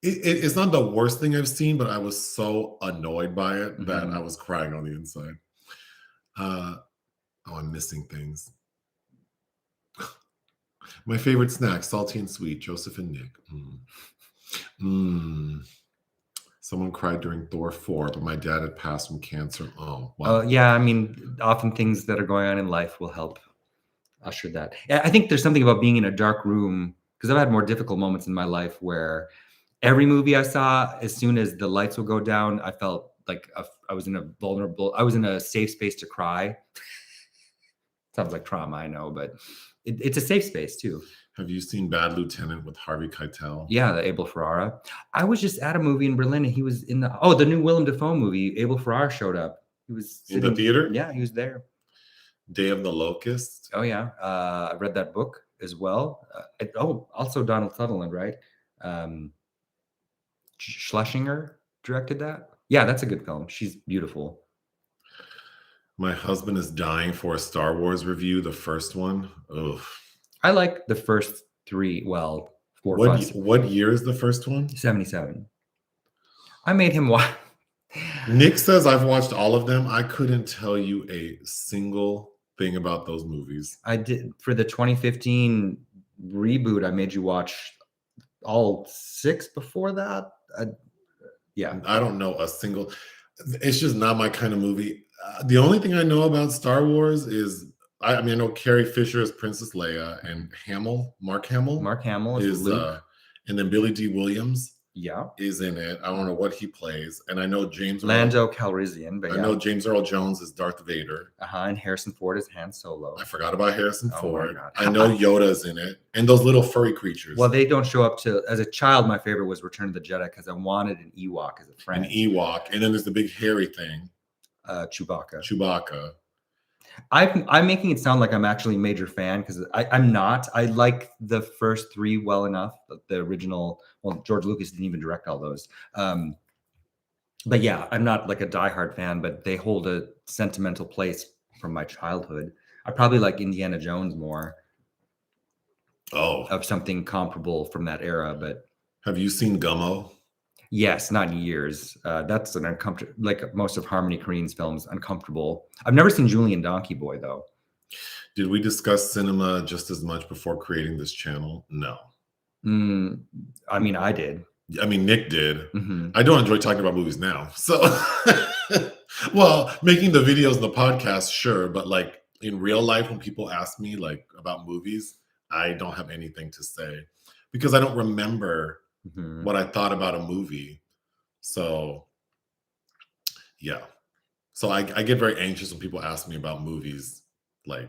it's not the worst thing I've seen, but I was so annoyed by it that I was crying on the inside. I'm missing things. My favorite snack, salty and sweet, Joseph and Nick. Someone cried during Thor 4, but my dad had passed from cancer. Oh, wow. Yeah, I mean, often things that are going on in life will help usher that. I think there's something about being in a dark room, because I've had more difficult moments in my life where every movie I saw, as soon as the lights would go down, I felt like I was in a safe space to cry. Sounds like trauma, I know, but it's a safe space too. Have you seen Bad Lieutenant with Harvey Keitel? Yeah, the Abel Ferrara. I was just at a movie in Berlin and he was in the new Willem Dafoe movie. Abel Ferrara showed up. He was in the theater? Yeah, he was there. Day of the Locust. Oh yeah. I read that book as well. Also Donald Sutherland, right? Schlesinger directed that. Yeah, that's a good film. She's beautiful. My husband is dying for a Star Wars review, the first one. Ugh. I like the first three. Well, 4, 5. What year is the first one? 77. I made him watch. Nick says I've watched all of them. I couldn't tell you a single thing about those movies. I did for the 2015 reboot. I made you watch all 6 before that. Yeah, I don't know a single. It's just not my kind of movie. The only thing I know about Star Wars is I know Carrie Fisher is Princess Leia, and Mark Hamill is is Luke. and then Billy D. Williams Yeah, is in it. I don't know what he plays, and I know Lando Calrissian, but I know James Earl Jones is Darth Vader. and Harrison Ford is Han Solo. I forgot about Harrison Oh my Ford. God. I know Yoda's in it, and those little furry creatures. Well, they don't show up to. As a child, my favorite was Return of the Jedi because I wanted an Ewok as a friend. An Ewok, and then there's the big hairy thing, Chewbacca. I'm making it sound like I'm actually a major fan because I'm not. I like the first 3 well enough. The original, well, George Lucas didn't even direct all those. But yeah, I'm not like a diehard fan, but they hold a sentimental place from my childhood. I probably like Indiana Jones more. Of something comparable from that era. But have you seen Gummo? Yes, not in years. That's an uncomfortable, like most of Harmony Korine's films, uncomfortable. I've never seen Julian Donkey Boy, though. Did we discuss cinema just as much before creating this channel? No. I mean, I did. I mean, Nick did. Mm-hmm. I don't enjoy talking about movies now. So, well, making the videos and the podcast, sure. But like in real life, when people ask me like about movies, I don't have anything to say because I don't remember what I thought about a movie. So, yeah. So I get very anxious when people ask me about movies, like,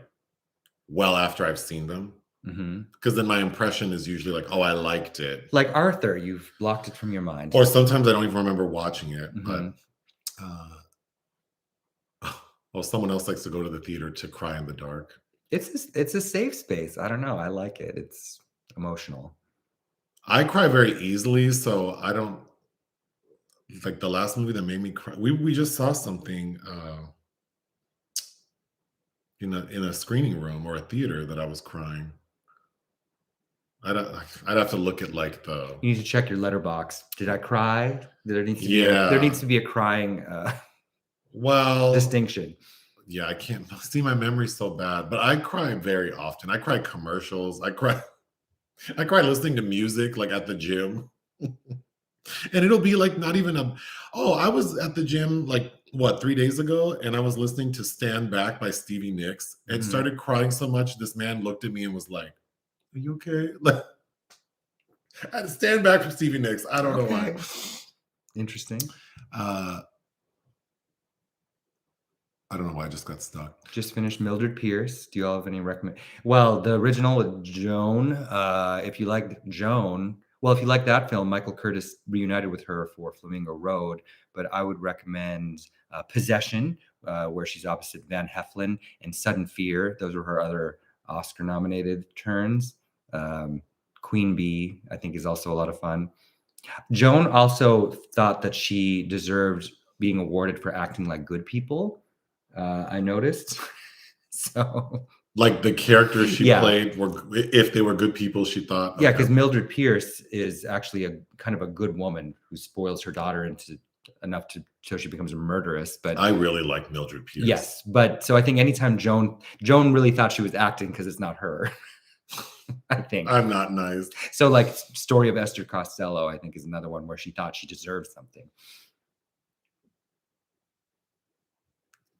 well after I've seen them. Because then my impression is usually like, oh, I liked it. Like Arthur, you've blocked it from your mind. Or sometimes I don't even remember watching it. But, well, someone else likes to go to the theater to cry in the dark. It's a safe space. I don't know. I like it. It's emotional. I cry very easily, so I don't like the last movie that made me cry. We just saw something in a screening room or a theater that I was crying. I'd have to look at like the. You need to check your Letterboxd. Did I cry? There needs to be a crying distinction. Yeah, I can't see, my memory's so bad, but I cry very often. I cry commercials. I cry listening to music like at the gym. And it'll be like not even I was at the gym like 3 days ago, and I was listening to Stand Back by Stevie Nicks and started crying so much this man looked at me and was like, "Are you okay?" Like, I had to Stand Back from Stevie Nicks. I don't know why. Interesting. I don't know why I just got stuck. Just finished Mildred Pierce. Do you all have any recommend? Well, the original with Joan. If you liked Joan, if you like that film, Michael Curtis reunited with her for Flamingo Road. But I would recommend Possession, where she's opposite Van Heflin, and Sudden Fear. Those were her other Oscar-nominated turns. Queen Bee, I think, is also a lot of fun. Joan also thought that she deserved being awarded for acting like good people. I noticed. So, like the characters she played if they were good people, she thought. Okay. Yeah, because Mildred Pierce is actually a kind of a good woman who spoils her daughter into enough so she becomes a murderess. But I really like Mildred Pierce. Yes, but so I think anytime Joan really thought she was acting because it's not her. I think I'm not nice. So like Story of Esther Costello, I think, is another one where she thought she deserved something.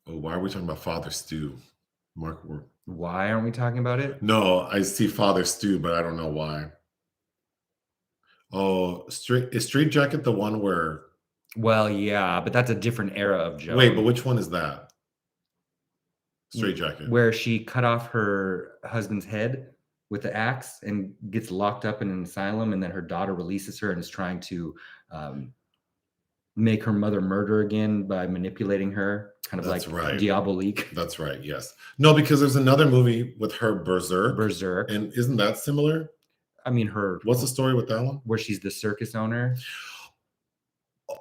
Oh, why are we talking about Father Stu? Mark, why aren't we talking about it? No, I see Father Stu, but I don't know why. Oh, is Straight Jacket the one where? Well, yeah, but that's a different era of Joan. Wait, but which one is that? Straight Jacket, where she cut off her husband's head with the axe and gets locked up in an asylum, and then her daughter releases her and is trying to make her mother murder again by manipulating her, kind of like Diabolique. That's right, yes. No, because there's another movie with her, Berserk. And isn't that similar? I mean, what's the story with that one? Where she's the circus owner.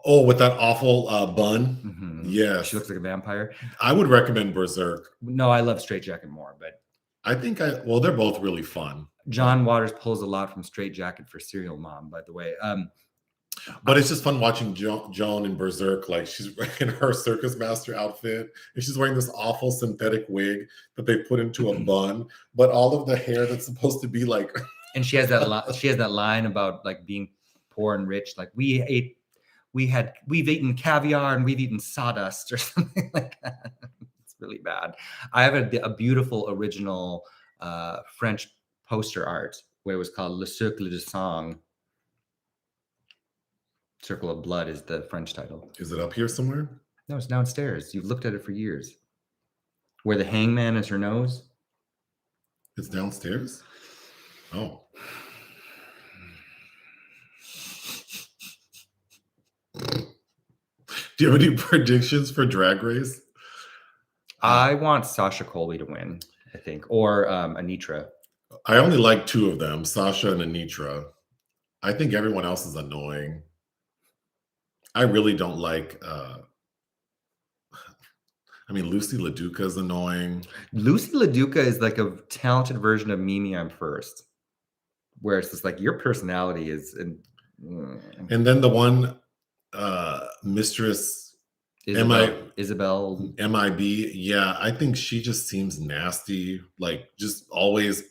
Oh, with that awful bun? Mm-hmm. Yes. She looks like a vampire. I would recommend Berserk. No, I love Straight Jacket more, but I think they're both really fun. John Waters pulls a lot from Straight Jacket for Serial Mom, by the way. But it's just fun watching Joan in Berserk. Like she's in her circus master outfit, and she's wearing this awful synthetic wig that they put into a bun. But all of the hair that's supposed to be like, and she has that line about like being poor and rich. Like we've eaten caviar and we've eaten sawdust or something like that. It's really bad. I have a beautiful original French poster art where it was called Le Cercle de Sang. Circle of Blood is the French title. Is it up here somewhere? No, it's downstairs. You've looked at it for years. Where the hangman is her nose. It's downstairs? Oh. Do you have any predictions for Drag Race? I want Sasha Colby to win, I think, or Anitra. I only like two of them, Sasha and Anitra. I think everyone else is annoying. I really don't like Lucy LaDuca is annoying. Lucy LaDuca is like a talented version of Mimi I'm First, where it's just like your personality is. And then the one Mistress Isabel MIB, yeah, I think she just seems nasty, like just always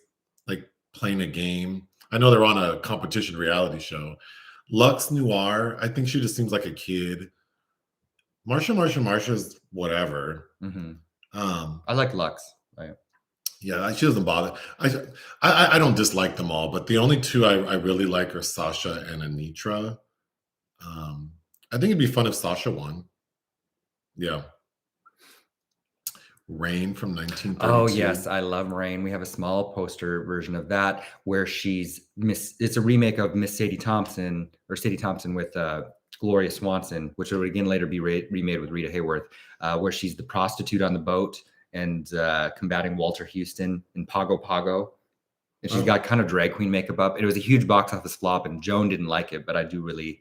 like playing a game. I know they're on a competition reality show. Lux Noir, I think she just seems like a kid. Marsha's whatever. Mm-hmm. I like Lux. Right? Yeah, she doesn't bother. I don't dislike them all, but the only two I really like are Sasha and Anitra. I think it'd be fun if Sasha won. Yeah. Rain from 1932. Oh yes, I love Rain. We have a small poster version of that where she's it's a remake of Miss Sadie Thompson with Gloria Swanson, which would again later be remade with Rita Hayworth, where she's the prostitute on the boat and combating Walter Houston in Pago Pago. And she's got kind of drag queen makeup up. It was a huge box office flop and Joan didn't like it, but I do really,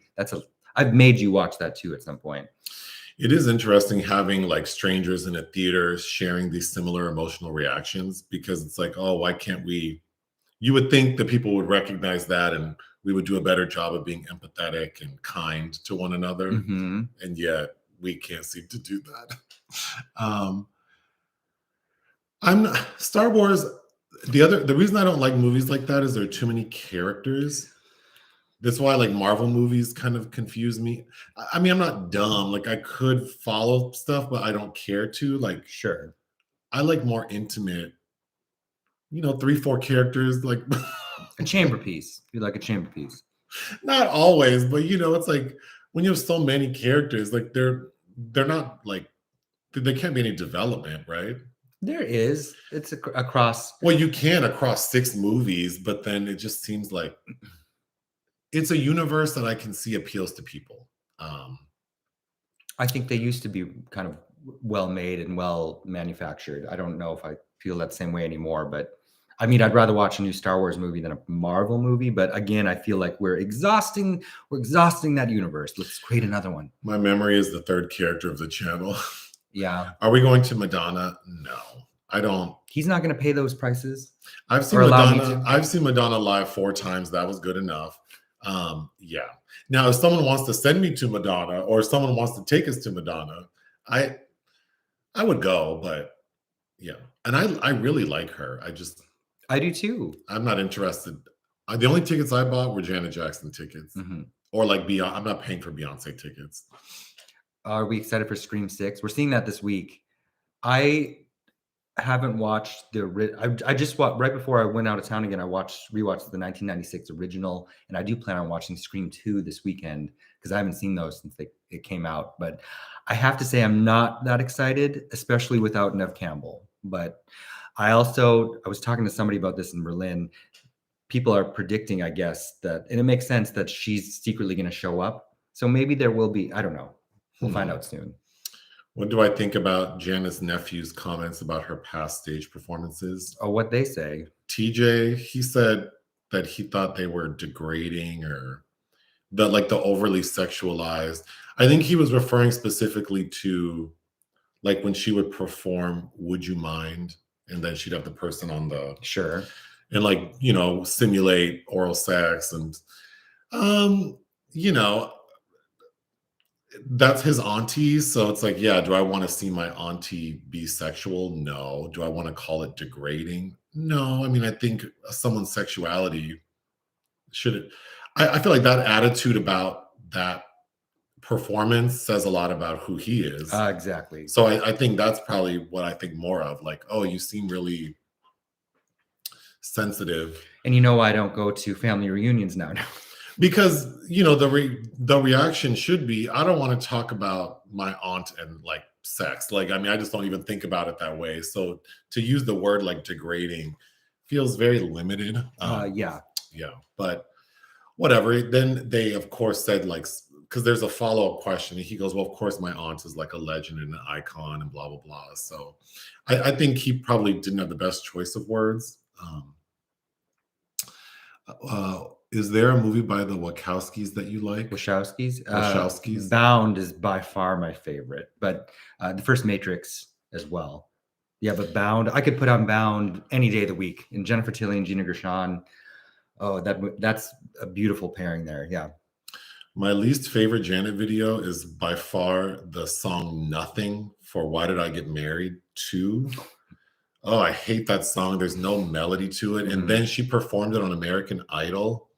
I've made you watch that too at some point. It is interesting having like strangers in a theater sharing these similar emotional reactions, because it's like, oh, why can't we? You would think that people would recognize that and we would do a better job of being empathetic and kind to one another. Mm-hmm. And yet we can't seem to do that. Star Wars. The reason I don't like movies like that is there are too many characters. That's why like Marvel movies kind of confuse me. I mean, I'm not dumb. Like I could follow stuff, but I don't care to. Like, sure. I like more intimate, 3-4 characters, like a chamber piece. You like a chamber piece. Not always, but it's like when you have so many characters, like they're not like there can't be any development, right? There is. It's across. Well, you can across 6 movies, but then it just seems like it's a universe that I can see appeals to people. I think they used to be kind of well made and well manufactured. I don't know if I feel that same way anymore, but I mean, I'd rather watch a new Star Wars movie than a Marvel movie. But again, I feel like we're exhausting that universe. Let's create another one. My memory is the 3rd character of the channel. Yeah. Are we going to Madonna? No, I don't. He's not going to pay those prices. I've seen Madonna live 4 times. That was good enough. Yeah. Now, if someone wants to send me to Madonna or if someone wants to take us to Madonna, I would go, but yeah. And I really like her. I do too. I'm not interested. The only tickets I bought were Janet Jackson tickets, or like Beyonce. I'm not paying for Beyonce tickets. Are we excited for Scream 6? We're seeing that this week. I haven't watched I just watched right before I went out of town again. I rewatched the 1996 original, and I do plan on watching Scream 2 this weekend because I haven't seen those since it came out. But I have to say I'm not that excited, especially without Neve Campbell. But I was talking to somebody about this in Berlin. People are predicting, I guess, and it makes sense that she's secretly going to show up. So maybe there will be. I don't know. We'll find out soon. What do I think about Janet's nephew's comments about her past stage performances? Oh, what they say. TJ, he said that he thought they were degrading or the overly sexualized. I think he was referring specifically to like when she would perform Would You Mind? And then she'd have the person on the sure and simulate oral sex and that's his auntie. So it's like, yeah, do I want to see my auntie be sexual? No. Do I want to call it degrading? No. I mean, I think someone's sexuality should. I feel like that attitude about that performance says a lot about who he is. Exactly. So I think that's probably what I think more of. Like, oh, you seem really sensitive. And you know, I don't go to family reunions now. Because the reaction should be, I don't want to talk about my aunt and like sex. Like, I mean, I just don't even think about it that way. So to use the word like degrading feels very limited. Yeah. But whatever. Then they of course said like, because there's a follow-up question. He goes, well, of course my aunt is like a legend and an icon and blah blah blah. So I think he probably didn't have the best choice of words. Is there a movie by the Wachowskis that you like? Wachowskis. Bound is by far my favorite, but the first Matrix as well. Yeah, but Bound, I could put on Bound any day of the week. And Jennifer Tilly and Gina Gershon. Oh, that's a beautiful pairing there. Yeah. My least favorite Janet video is by far the song Nothing for Why Did I Get Married 2. Oh, I hate that song. There's no melody to it. And then she performed it on American Idol.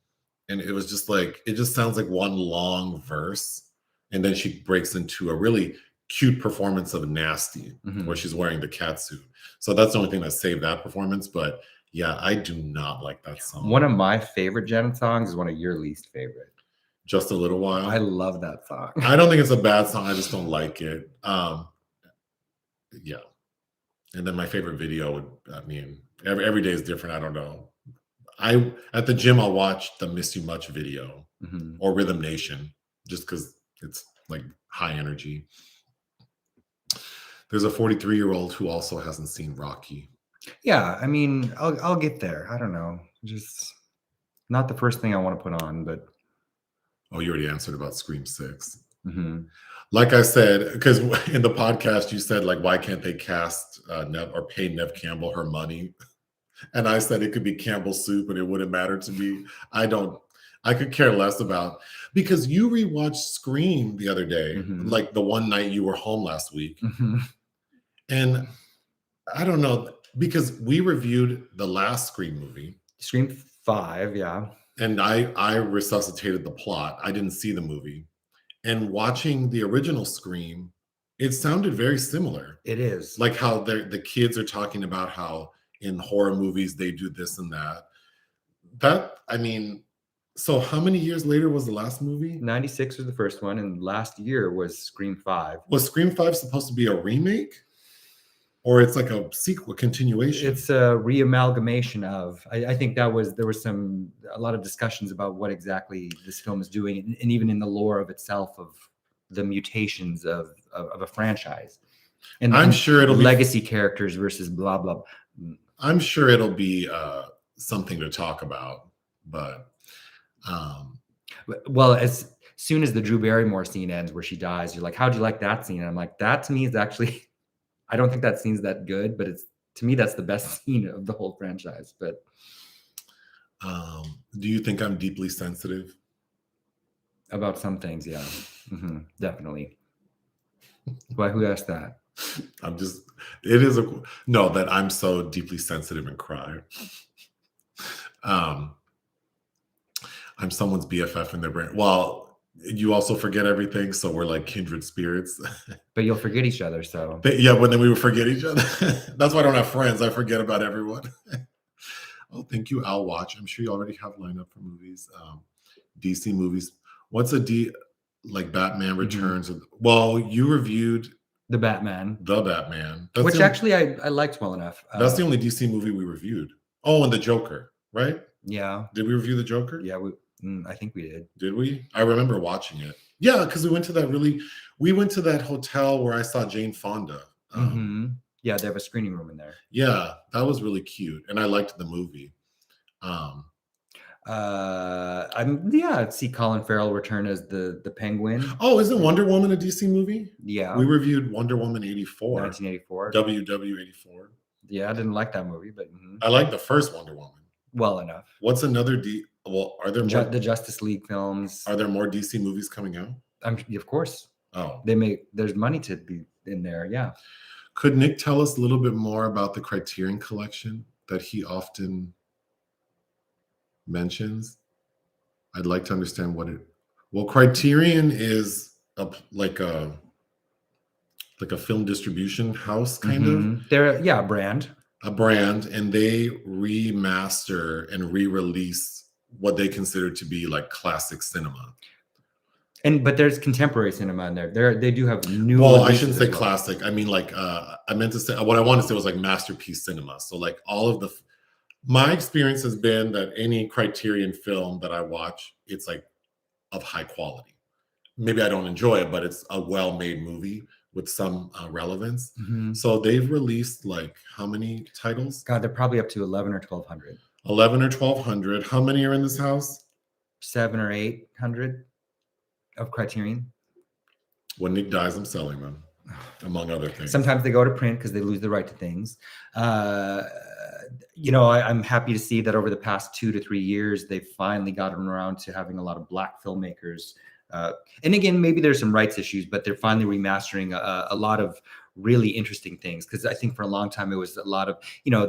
And it was just like, it just sounds like one long verse. And then she breaks into a really cute performance of Nasty, where she's wearing the cat suit. So that's the only thing that saved that performance. But yeah, I do not like that song. One of my favorite Janet songs is one of your least favorite. Just a Little While. I love that song. I don't think it's a bad song. I just don't like it. Yeah. And then my favorite video would, I mean, every day is different. I don't know. At the gym, I'll watch the Miss You Much video or Rhythm Nation, just because it's like high energy. There's a 43-year-old who also hasn't seen Rocky. Yeah, I mean, I'll get there. I don't know. Just not the first thing I want to put on, but. Oh, you already answered about Scream 6. Like I said, because in the podcast you said, like, why can't they cast Nev or pay Nev Campbell her money? And I said it could be Campbell soup and it wouldn't matter to me. I could care less about, because you rewatched Scream the other day, like the one night you were home last week. And I don't know, because we reviewed the last Scream movie. Scream 5, yeah. And I resuscitated the plot. I didn't see the movie. And watching the original Scream, it sounded very similar. It is. Like how the kids are talking about how in horror movies they do this and that. I mean, so how many years later was the last movie? 96 was the first one, and last year was Scream 5. Was Scream 5 supposed to be a remake? Or it's like a sequel, continuation? It's a reamalgamation of. I think there was a lot of discussions about what exactly this film is doing, and even in the lore of itself, of the mutations of a franchise. And I'm sure it'll legacy characters versus blah blah. I'm sure it'll be something to talk about, but well, as soon as the Drew Barrymore scene ends where she dies, you're like, how'd you like that scene? And I'm like, that to me is actually, I don't think that scene's that good, but to me that's the best scene of the whole franchise. But do you think I'm deeply sensitive about some things? Yeah, definitely. Why? Who asked that? That I'm so deeply sensitive and cry. I'm someone's BFF in their brain. Well, you also forget everything, so we're like kindred spirits. But you'll forget each other, so. But then we would forget each other. That's why I don't have friends. I forget about everyone. Oh, thank you, I'll watch. I'm sure you already have lined up for movies. DC movies. What's like Batman Returns? Well, you reviewed The Batman. Which actually I liked well enough. That's the only DC movie we reviewed. Oh, and The Joker, right? Yeah. Did we review The Joker? Yeah, I think we did. Did we? I remember watching it. Yeah, because we went to that hotel where I saw Jane Fonda. Yeah, they have a screening room in there. Yeah, that was really cute. And I liked the movie. I'd see Colin Farrell return as the Penguin. Oh, isn't Wonder Woman a DC movie? Yeah. We reviewed Wonder Woman 84. 1984. WW 84. Yeah, I didn't like that movie, but I like the first Wonder Woman. Well enough. What's another are there more the Justice League films? Are there more DC movies coming out? Of course. Oh. There's money to be in there. Yeah. Could Nick tell us a little bit more about the Criterion collection that he often mentions? I'd like to understand what it. Well, Criterion is like a film distribution house, kind of. They're a brand. A brand, and they remaster and re-release what they consider to be like classic cinema. But there's contemporary cinema in there. They do have new. Well, I shouldn't say classic. I mean, like, I meant to say what I wanted to say was like masterpiece cinema. So, like, all of my experience has been that any Criterion film that I watch, it's like of high quality. Maybe I don't enjoy it, but it's a well-made movie with some relevance. So they've released like how many titles? God, they're probably up to 11 or 1,200. 11 or 1,200. How many are in this house? 700 or 800 of Criterion. When Nick dies, I'm selling them, among other things. Sometimes they go to print because they lose the right to things. I'm happy to see that over the past 2 to 3 years, they've finally gotten around to having a lot of Black filmmakers. And again, maybe there's some rights issues, but they're finally remastering a lot of really interesting things. Because I think for a long time, it was a lot of,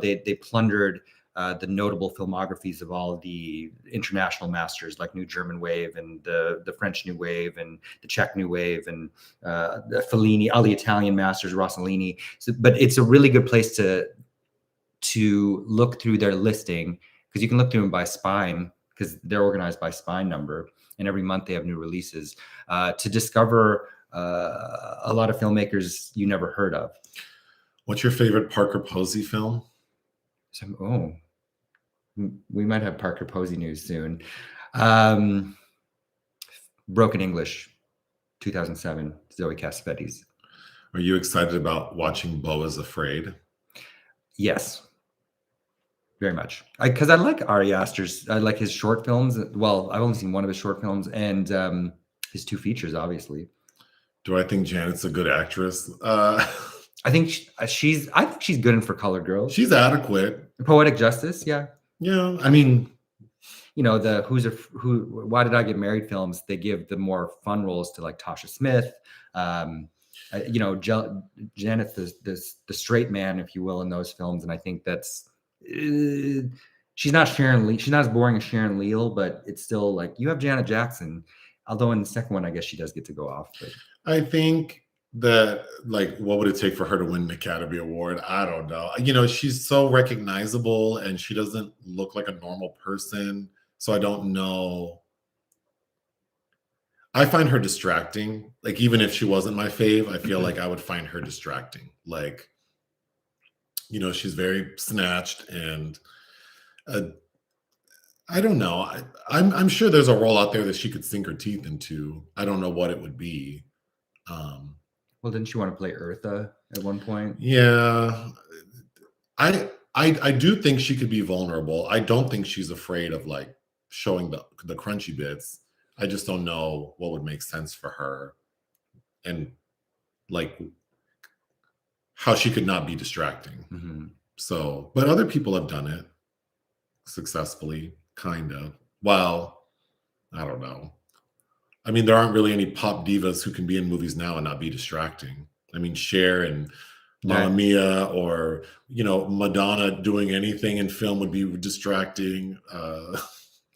they plundered the notable filmographies of all of the international masters, like New German Wave and the French New Wave and the Czech New Wave and the Fellini, all the Italian masters, Rossellini. But it's a really good place to look through their listing, because you can look through them by spine, because they're organized by spine number. And every month they have new releases to discover a lot of filmmakers you never heard of. What's your favorite Parker Posey film? We might have Parker Posey news soon. Broken English, 2007, Zoe Cassavetes. Are you excited about watching Beau is Afraid? Yes. Very much. Because I like Ari Aster's, I like his short films. Well, I've only seen one of his short films and his 2 features, obviously. Do I think Janet's a good actress? I think she's good in For Colored Girls. She's adequate. Poetic Justice, yeah. Yeah, I mean, the Why Did I Get Married films, they give the more fun roles to like Tasha Smith. Janet's the straight man, if you will, in those films, and I think that's. She's not Sharon Lee. She's not as boring as Sharon Leal, but it's still like you have Janet Jackson. Although in the second one, I guess she does get to go off. But I think that, like, what would it take for her to win an Academy Award? I don't know. She's so recognizable and she doesn't look like a normal person. So I don't know. I find her distracting. Like, even if she wasn't my fave, I feel like I would find her distracting. Like, she's very snatched and I don't know. I'm sure there's a role out there that she could sink her teeth into. I don't know what it would be. Well, didn't she want to play Eartha at one point? Yeah. I do think she could be vulnerable. I don't think she's afraid of like showing the crunchy bits. I just don't know what would make sense for her and like how she could not be distracting. So, but other people have done it successfully, kind of. Well, I don't know. I mean, there aren't really any pop divas who can be in movies now and not be distracting. I mean, Cher and Mamma Mia, or Madonna doing anything in film would be distracting.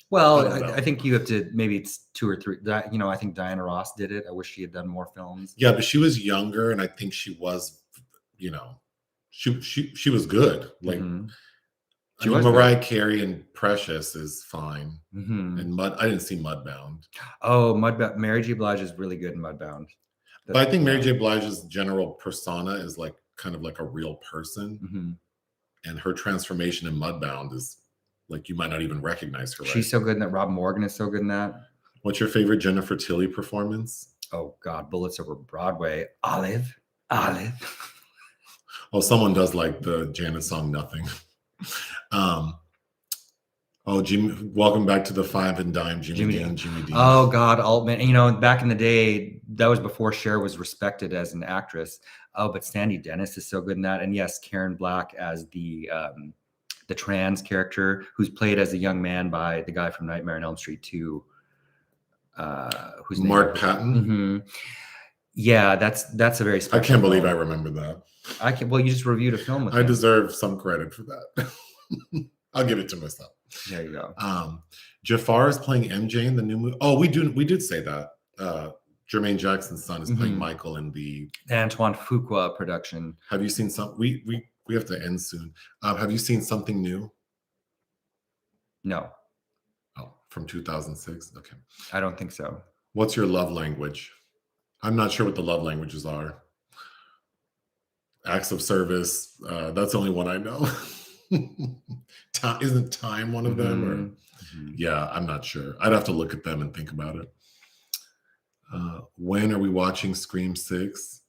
Well, I think you have to, maybe it's 2 or 3. I think Diana Ross did it. I wish she had done more films. Yeah, but she was younger, and I think she was, she was good. Like, Mariah Carey and Precious is fine. And I didn't see Mudbound. Oh, Mudbound. Mary J. Blige is really good in Mudbound. But I think Mary J. Blige's general persona is like kind of like a real person. And her transformation in Mudbound is like, you might not even recognize her. Right? She's so good in that. Rob Morgan is so good in that. What's your favorite Jennifer Tilly performance? Oh God, Bullets Over Broadway. Olive. Oh, someone does like the Janet song Nothing. Jimmy, welcome back to the Five and Dime, Jimmy Dean. Oh God, Altman. Back in the day, that was before Cher was respected as an actress. Oh, but Sandy Dennis is so good in that. And yes, Karen Black as the trans character, who's played as a young man by the guy from Nightmare on Elm Street 2. Who's Mark Patton. Yeah, that's a very I special can't believe I film. remember that. Well, you just reviewed a film with I him. deserve some credit for that. I'll give it to myself. There you go. Jafar is playing MJ in the new movie. Oh, we did say that. Jermaine Jackson's son is playing Michael in the Antoine Fuqua production. Have you seen some? We have to end soon. Have you seen Something New? No, Oh, from 2006. Okay. I don't think so. What's your love language? I'm not sure what the love languages are. Acts of service. That's the only one I know. Isn't time one of them? Or yeah, I'm not sure. I'd have to look at them and think about it. When are we watching Scream 6?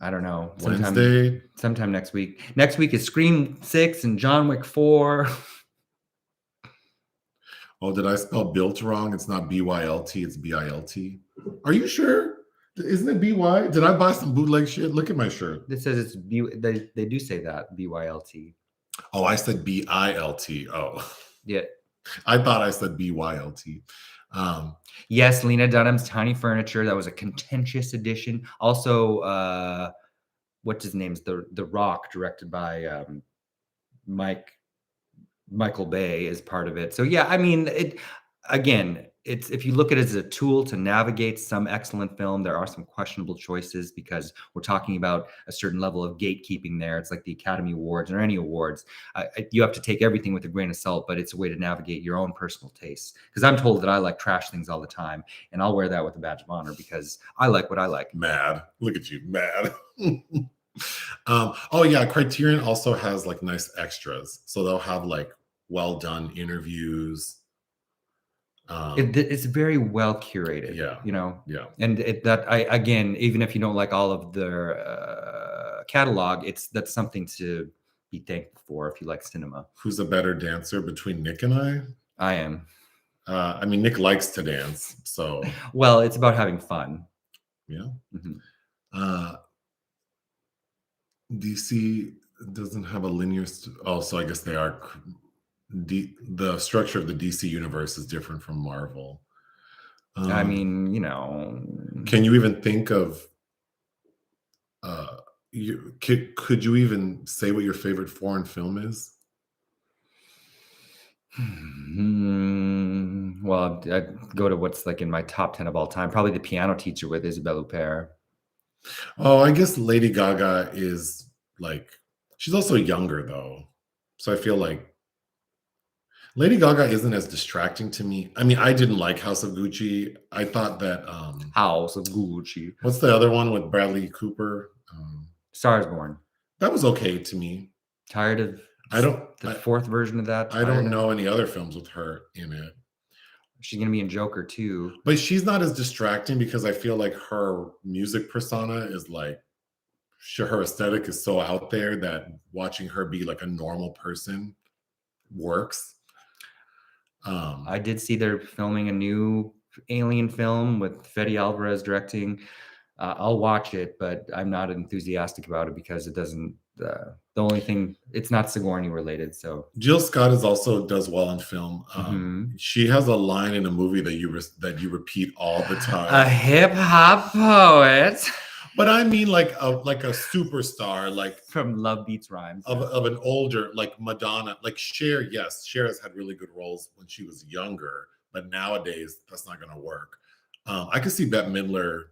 I don't know. Wednesday? Sometime next week. Next week is Scream 6 and John Wick 4. Oh, did I spell built wrong? It's not BYLT, it's BILT. Are you sure? Isn't it BY? Did I buy some bootleg shit? Look at my shirt. It says it's they do say that, BYLT. Oh, I said BILT. Oh. Yeah. I thought I said BYLT. Yes, Lena Dunham's Tiny Furniture. That was a contentious edition. Also, what's his name's The Rock, directed by Michael Bay, is part of it. So yeah, I mean, it's if you look at it as a tool to navigate some excellent film, there are some questionable choices because we're talking about a certain level of gatekeeping there. It's like the Academy Awards or any awards. You have to take everything with a grain of salt, but it's a way to navigate your own personal tastes. Because I'm told that I like trash things all the time, and I'll wear that with a badge of honor because I like what I like. Mad. Look at you, mad. Oh yeah, Criterion also has like nice extras. So they'll have like well done interviews. It's very well curated. Yeah. You know. Yeah. And again, even if you don't like all of their catalog, that's something to be thankful for if you like cinema. Who's a better dancer between Nick and I? I am. I mean, Nick likes to dance, so. Well, it's about having fun. Yeah. DC doesn't have a linear. So I guess they are. The structure of the DC universe is different from Marvel. I mean, you know. Can you even think of? Could you even say what your favorite foreign film is? Well, I'd go to what's like in my top 10 of all time. Probably The Piano Teacher with Isabelle Huppert. Oh, I guess Lady Gaga is like, she's also younger though. So I feel like Lady Gaga isn't as distracting to me. I mean, I didn't like House of Gucci. I thought that House of Gucci. What's the other one with Bradley Cooper? Stars Born. That was okay to me. Tired of the fourth version of that? I don't know any other films with her in it. She's gonna be in Joker too. But she's not as distracting because I feel like her music persona is like, her aesthetic is so out there that watching her be like a normal person works. I did see they're filming a new Alien film with Fede Alvarez directing. I'll watch it, but I'm not enthusiastic about it because it doesn't. The only thing, it's not Sigourney related. So Jill Scott does well in film. She has a line in a movie that you repeat all the time. A hip hop poet. But I mean, like a superstar, like from Love Beats Rhymes, of an older, like Madonna, like Cher. Yes, Cher has had really good roles when she was younger, but nowadays that's not going to work. I could see Bette Midler,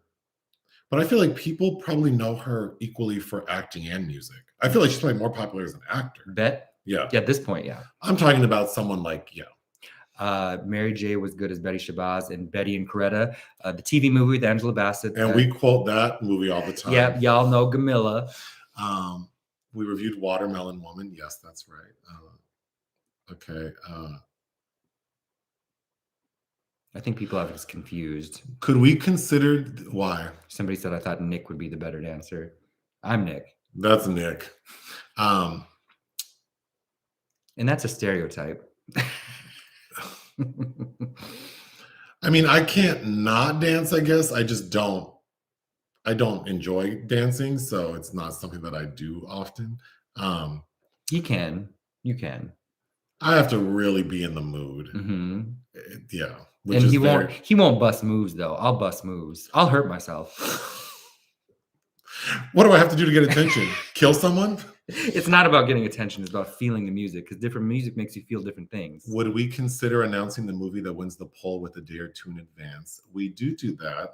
but I feel like people probably know her equally for acting and music. I feel like she's probably more popular as an actor. Bette, yeah, at this point, yeah. I'm talking about someone like Mary J was good as Betty Shabazz in Betty and Coretta, the TV movie with Angela Bassett. And we quote that movie all the time. Yeah, y'all know Gamilla. We reviewed Watermelon Woman. Yes, that's right. Okay. I think people have this confused. Could we consider why? Somebody said I thought Nick would be the better dancer. I'm Nick. That's Nick. And that's a stereotype. I mean, I can't not dance, I guess. I just don't. I don't enjoy dancing, so it's not something that I do often. You can. I have to really be in the mood. Mm-hmm. Yeah. which And is he won't bust moves though. I'll bust moves. I'll hurt myself. What do I have to do to get attention? Kill someone? It's not about getting attention. It's about feeling the music, because different music makes you feel different things. Would we consider announcing the movie that wins the poll with a day or two in advance? We do that.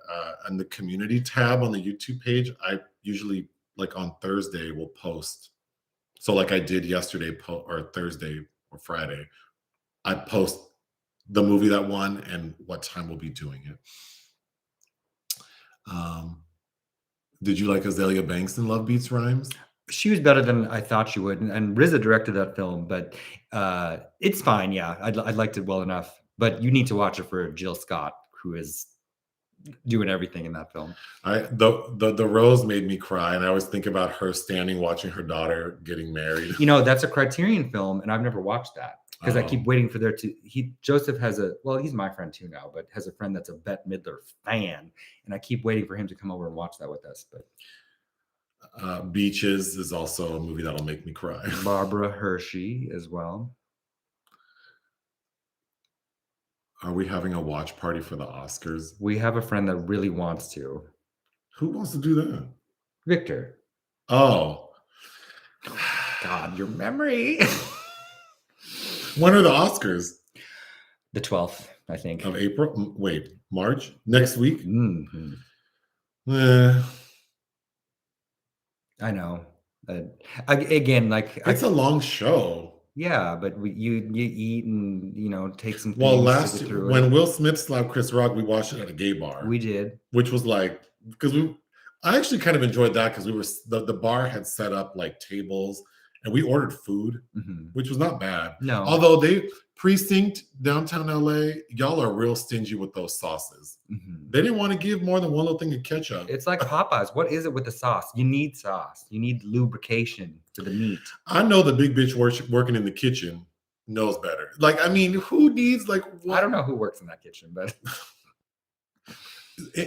On the community tab on the YouTube page, I usually, like on Thursday, will post. So like I did yesterday or Thursday or Friday, I post the movie that won and what time we'll be doing it. Did you like Azalea Banks in Love Beats Rhymes? She was better than I thought she would, and RZA directed that film, but it's fine. Yeah, I liked it well enough, but you need to watch it for Jill Scott, who is doing everything in that film. The Rose made me cry, and I always think about her standing watching her daughter getting married. You know, that's a Criterion film, and I've never watched that because I keep waiting for Joseph has he's my friend too now, but has a friend that's a Bette Midler fan, and I keep waiting for him to come over and watch that with us. But Beaches is also a movie that'll make me cry. Barbara Hershey as well. Are we having a watch party for the Oscars? We have a friend that really wants to. Who wants to do that? Victor. Oh. God, your memory. When are the Oscars? The 12th, I think. Of April? Wait, March? Next week? Mm-hmm. I know. Again, like it's a long show. Yeah, but you eat and take some things. Well, last year, when Will Smith slapped Chris Rock, we watched it at a gay bar. We did, which was like because I actually kind of enjoyed that because we were the bar had set up like tables and we ordered food, which was not bad. No, although they Precinct downtown LA, y'all are real stingy with those sauces. They didn't want to give more than one little thing of ketchup. It's like Popeyes. What is it with the sauce? You need sauce. You need lubrication for the meat. I know the big bitch working in the kitchen knows better. Like, I mean, who needs like? I don't know who works in that kitchen, but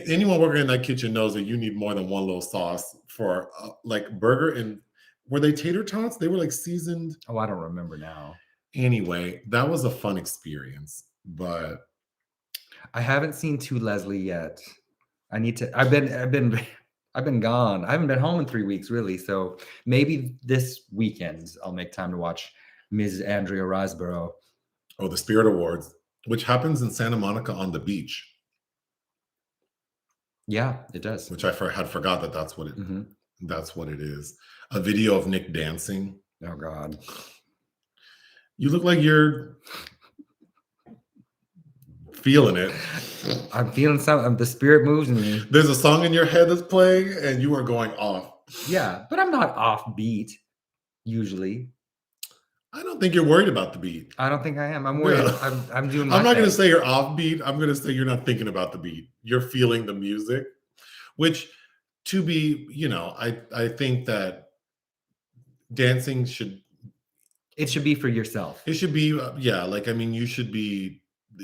anyone working in that kitchen knows that you need more than one little sauce for like burger. And were they tater tots? They were like seasoned. Oh, I don't remember now. Anyway, that was a fun experience, but I haven't seen To Leslie yet. I need to. I've been gone. I haven't been home in 3 weeks, really. So maybe this weekend I'll make time to watch Ms. Andrea Riseborough. Oh, the Spirit Awards, which happens in Santa Monica on the beach. Yeah, it does. Which I had forgot that that's what it. That's what it is. A video of Nick dancing. Oh God. You look like you're feeling it. I'm feeling something. The spirit moves in me. There's a song in your head that's playing and you are going off. Yeah, but I'm not off beat, usually. I don't think you're worried about the beat. I don't think I am. I'm worried. Yeah. I'm doing my I'm not going to say you're off beat. I'm going to say you're not thinking about the beat. You're feeling the music, which to be, I think that dancing should... It should be for yourself. It should be, you should be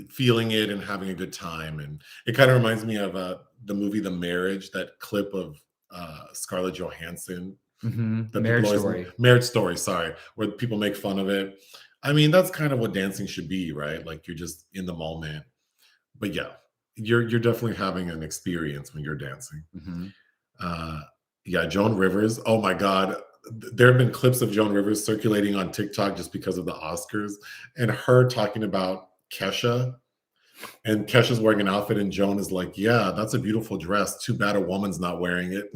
feeling it and having a good time. And it kind of reminds me of the movie The Marriage, that clip of Scarlett Johansson. Marriage Story, sorry, where people make fun of it. I mean, that's kind of what dancing should be, right? Like you're just in the moment. But yeah, you're definitely having an experience when you're dancing. Joan Rivers. Oh my God. There have been clips of Joan Rivers circulating on TikTok just because of the Oscars and her talking about Kesha, and Kesha's wearing an outfit and Joan is like, yeah, that's a beautiful dress. Too bad a woman's not wearing it.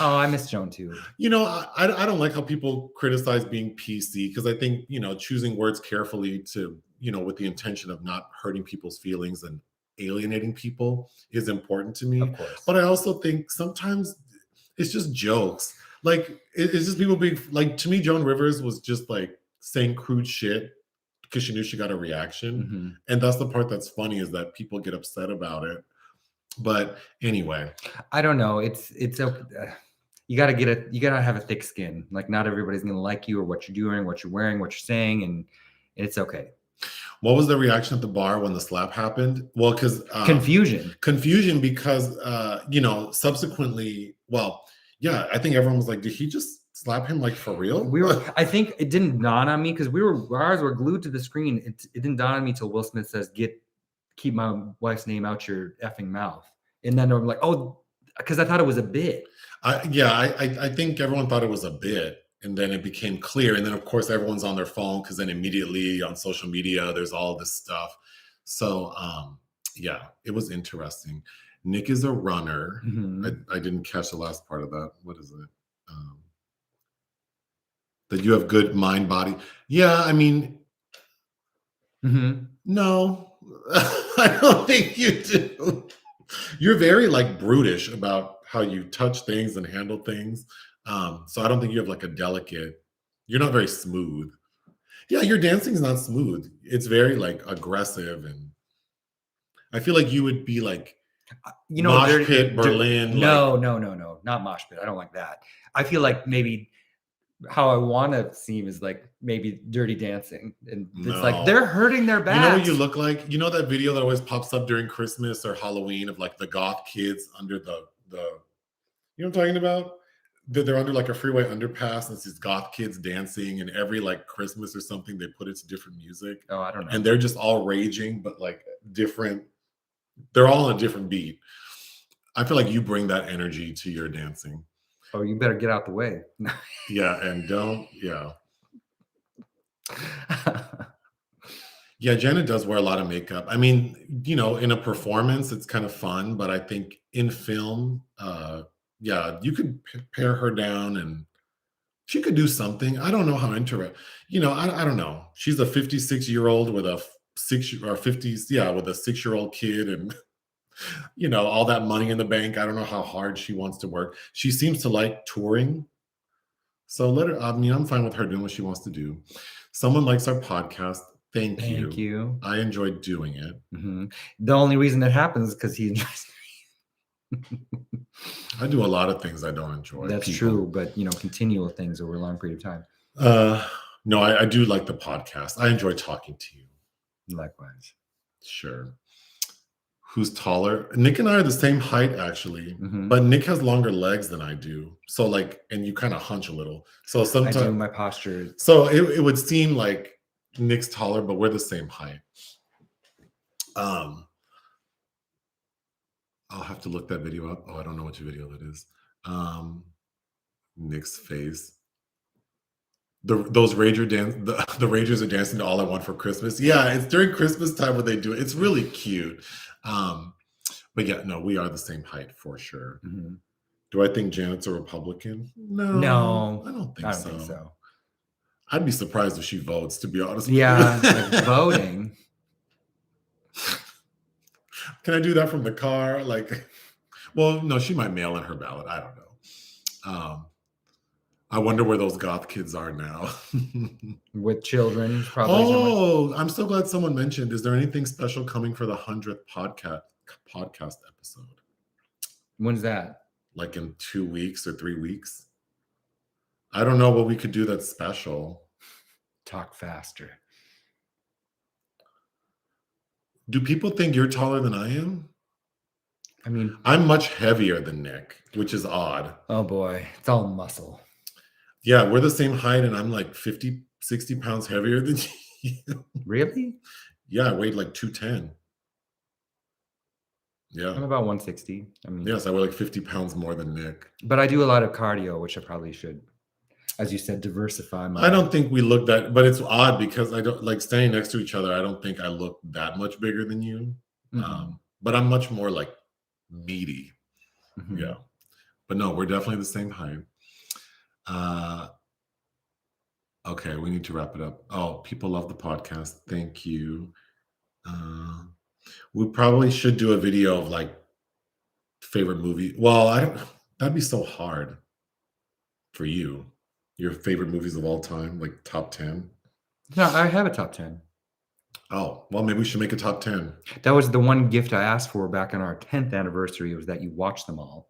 Oh, I miss Joan too. I don't like how people criticize being PC because I think, choosing words carefully to, with the intention of not hurting people's feelings and alienating people is important to me. Of course. But I also think sometimes it's just jokes. Like, it's just people being like, to me, Joan Rivers was just like saying crude shit because she knew she got a reaction. And that's the part that's funny, is that people get upset about it. But anyway, I don't know. It's you gotta have a thick skin. Like, not everybody's gonna like you or what you're doing, what you're wearing, what you're saying, and it's okay. What was the reaction at the bar when the slap happened? Well, because confusion because subsequently, I think everyone was like, did he just slap him like for real? I think it didn't dawn on me because our eyes were glued to the screen. It didn't dawn on me till Will Smith says, keep my wife's name out your effing mouth. And then I'm like, oh, because I thought it was a bit. I think everyone thought it was a bit, and then it became clear. And then, of course, everyone's on their phone because then immediately on social media, there's all this stuff. So, yeah, it was interesting. Nick is a runner. I didn't catch the last part of that. What is it? That you have good mind, body. Yeah, I mean, no, I don't think you do. You're very like brutish about how you touch things and handle things. So I don't think you have like a delicate, you're not very smooth. Yeah, your dancing is not smooth. It's very like aggressive, and I feel like you would be like, mosh pit, Berlin. No, not mosh pit. I don't like that. I feel like maybe how I want to seem is like maybe Dirty Dancing, and it's like they're hurting their backs. You know what you look like? You know that video that always pops up during Christmas or Halloween of like the goth kids under the you know what I'm talking about? They're under like a freeway underpass, and it's these goth kids dancing, and every like Christmas or something they put it to different music. Oh, I don't know. And they're just all raging, but like different. They're all on a different beat. I feel like you bring that energy to your dancing. Oh, you better get out the way. Yeah, and don't, yeah. Yeah, Janet does wear a lot of makeup. I mean, you know, in a performance, it's kind of fun, but I think in film, yeah, you could pare her down and she could do something. I don't know how interesting, you know, I don't know. She's a 56-year-old with a 6-year-old kid, and you know, all that money in the bank. I don't know how hard she wants to work. She seems to like touring. So let her, I mean, I'm fine with her doing what she wants to do. Someone likes our podcast. Thank you. I enjoyed doing it. The only reason it happens is because he enjoys I do a lot of things I don't enjoy. That's true, but you know, continual things over a long period of time. No, I do like the podcast. I enjoy talking to you. Likewise. Sure. Who's taller? Nick and I are the same height, actually, but Nick has longer legs than I do. So, like, and you kind of hunch a little. So sometimes I do my posture. So it would seem like Nick's taller, but we're the same height. I'll have to look that video up. Oh, I don't know which video that is. Nick's face. Those Rager dance, the Ragers are dancing to All I Want for Christmas. Yeah, it's during Christmas time when they do it. It's really cute. But yeah, no, we are the same height for sure. Do I think Janet's a Republican? No, I don't think so. I'd be surprised if she votes, to be honest. Yeah, like voting. Can I do that from the car? Like, well, no, she might mail in her ballot. I don't know. I wonder where those goth kids are now. With children, probably. Oh, I'm so glad someone mentioned. Is there anything special coming for the 100th podcast episode? When's that? Like in 2 weeks or 3 weeks? I don't know what we could do that's special. Talk faster. Do people think you're taller than I am? I mean, I'm much heavier than Nick, which is odd. Oh boy, it's all muscle. Yeah, we're the same height, and I'm like 50, 60 pounds heavier than you. Really? Yeah, I weighed like 210. Yeah. I'm about 160. I mean, yes, I weigh like 50 pounds more than Nick. But I do a lot of cardio, which I probably should, as you said, diversify my. I don't think we look that, but it's odd because I don't like standing next to each other. I don't think I look that much bigger than you. But I'm much more like meaty. Yeah. But no, we're definitely the same height. Okay, we need to wrap it up. Oh, people love the podcast. Thank you. We probably should do a video of like favorite movie. Well, that'd be so hard for you. Your favorite movies of all time, like top 10. No, I have a top 10. Oh, well, maybe we should make a top 10. That was the one gift I asked for back on our 10th anniversary, was that you watch them all.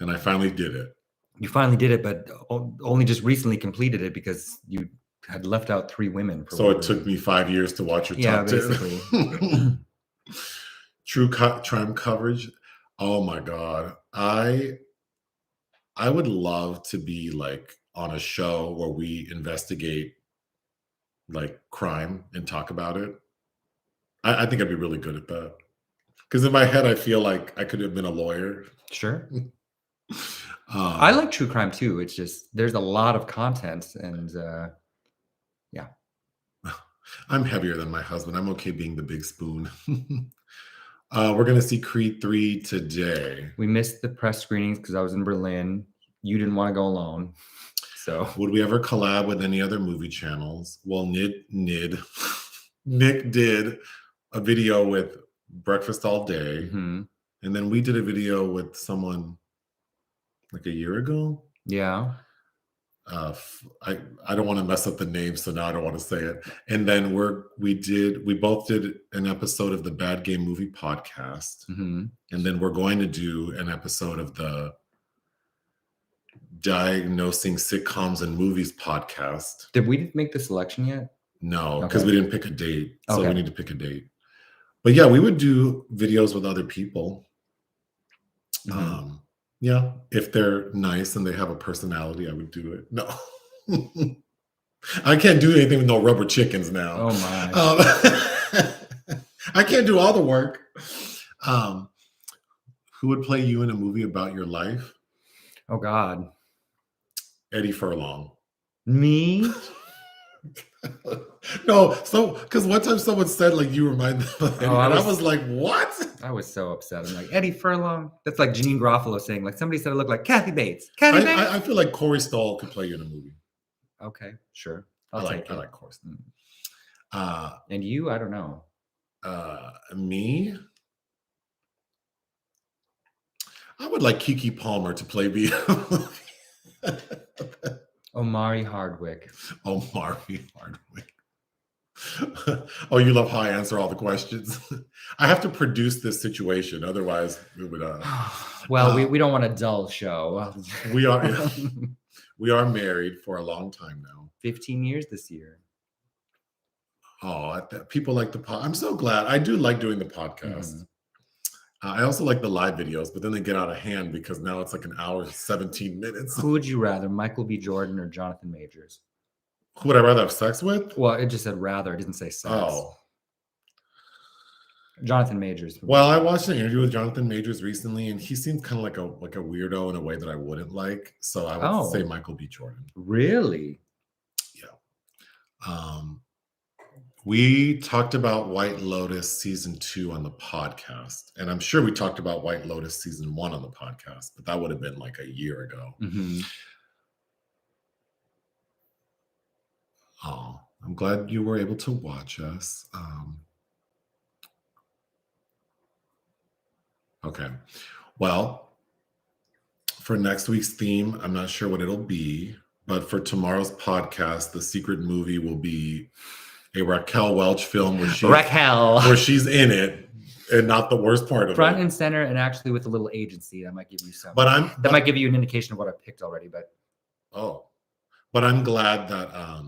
And I finally did it. You finally did it, but only just recently completed it because you had left out 3 women. So it took me 5 years to watch your top 10. Basically. True crime coverage. Oh my God. I would love to be like on a show where we investigate like crime and talk about it. I think I'd be really good at that. Because in my head, I feel like I could have been a lawyer. Sure. I like true crime too. It's just there's a lot of content, and yeah. I'm heavier than my husband. I'm okay being the big spoon. We're gonna see Creed 3 today. We missed the press screenings because I was in Berlin. You didn't want to go alone, so Would we ever collab with any other movie channels? Well, Nick did a video with Breakfast All Day, mhm. and then we did a video with someone like a year ago. Yeah. I don't want to mess up the name, so now I don't want to say it. And then we both did an episode of the Bad Game Movie podcast, Mhm. and then we're going to do an episode of the Diagnosing Sitcoms and Movies podcast. Did we make the selection yet? No, because Okay. we didn't pick a date, so we Okay. need to pick a date. But yeah, we would do videos with other people. Mhm. Yeah, if they're nice and they have a personality, I would do it. No, I can't do anything with no rubber chickens now. Oh my. I can't do all the work. Who would play you in a movie about your life? Oh God. Eddie Furlong. Me? No, so because one time someone said like you remind them of Eddie, and I was like, what? I was so upset. I'm like, Eddie Furlong? That's like Janine Garofalo saying, like, somebody said I look like Kathy Bates. Kathy Bates? I feel like Corey Stoll could play you in a movie. Okay, sure. I take it. like Corey Stoll. And you? I don't know. Me? I would like Kiki Palmer to play me. Omari Hardwick. Omari Hardwick. Oh, you love how I answer all the questions. I have to produce this situation, otherwise we would. Well, we don't want a dull show. We are married for a long time now. 15 years this year. Oh, people like the pod. I'm so glad. I do like doing the podcast. Mhm. I also like the live videos, but then they get out of hand because now it's like an hour, 17 minutes. Who would you rather, Michael B. Jordan or Jonathan Majors? Who would I rather have sex with? Well, it just said rather. It didn't say sex. Oh. Jonathan Majors. Well, I watched an interview with Jonathan Majors recently, and he seems kind of like a weirdo in a way that I wouldn't like. So I would say Michael B. Jordan. Really? Yeah. We talked about White Lotus season 2 on the podcast, and I'm sure we talked about White Lotus season 1 on the podcast, but that would have been like a year ago. Mm-hmm. Oh, I'm glad you were able to watch us. Okay. Well, for next week's theme, I'm not sure what it'll be, but for tomorrow's podcast, the secret movie will be a Raquel Welch film where she's in it and not the worst part of Front it. and center, and actually with a little agency. That might give you some. But might give you an indication of what I've picked already. But I'm glad that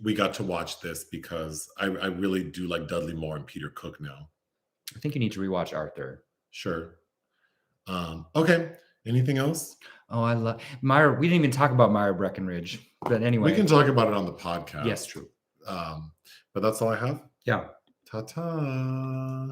we got to watch this because I really do like Dudley Moore and Peter Cook now. I think you need to rewatch Arthur. Sure. Okay. Anything else? Oh, I love Myra. We didn't even talk about Myra Breckenridge, but anyway, We can talk about it on the podcast. Yes, true. But that's all I have. Yeah. Ta-ta.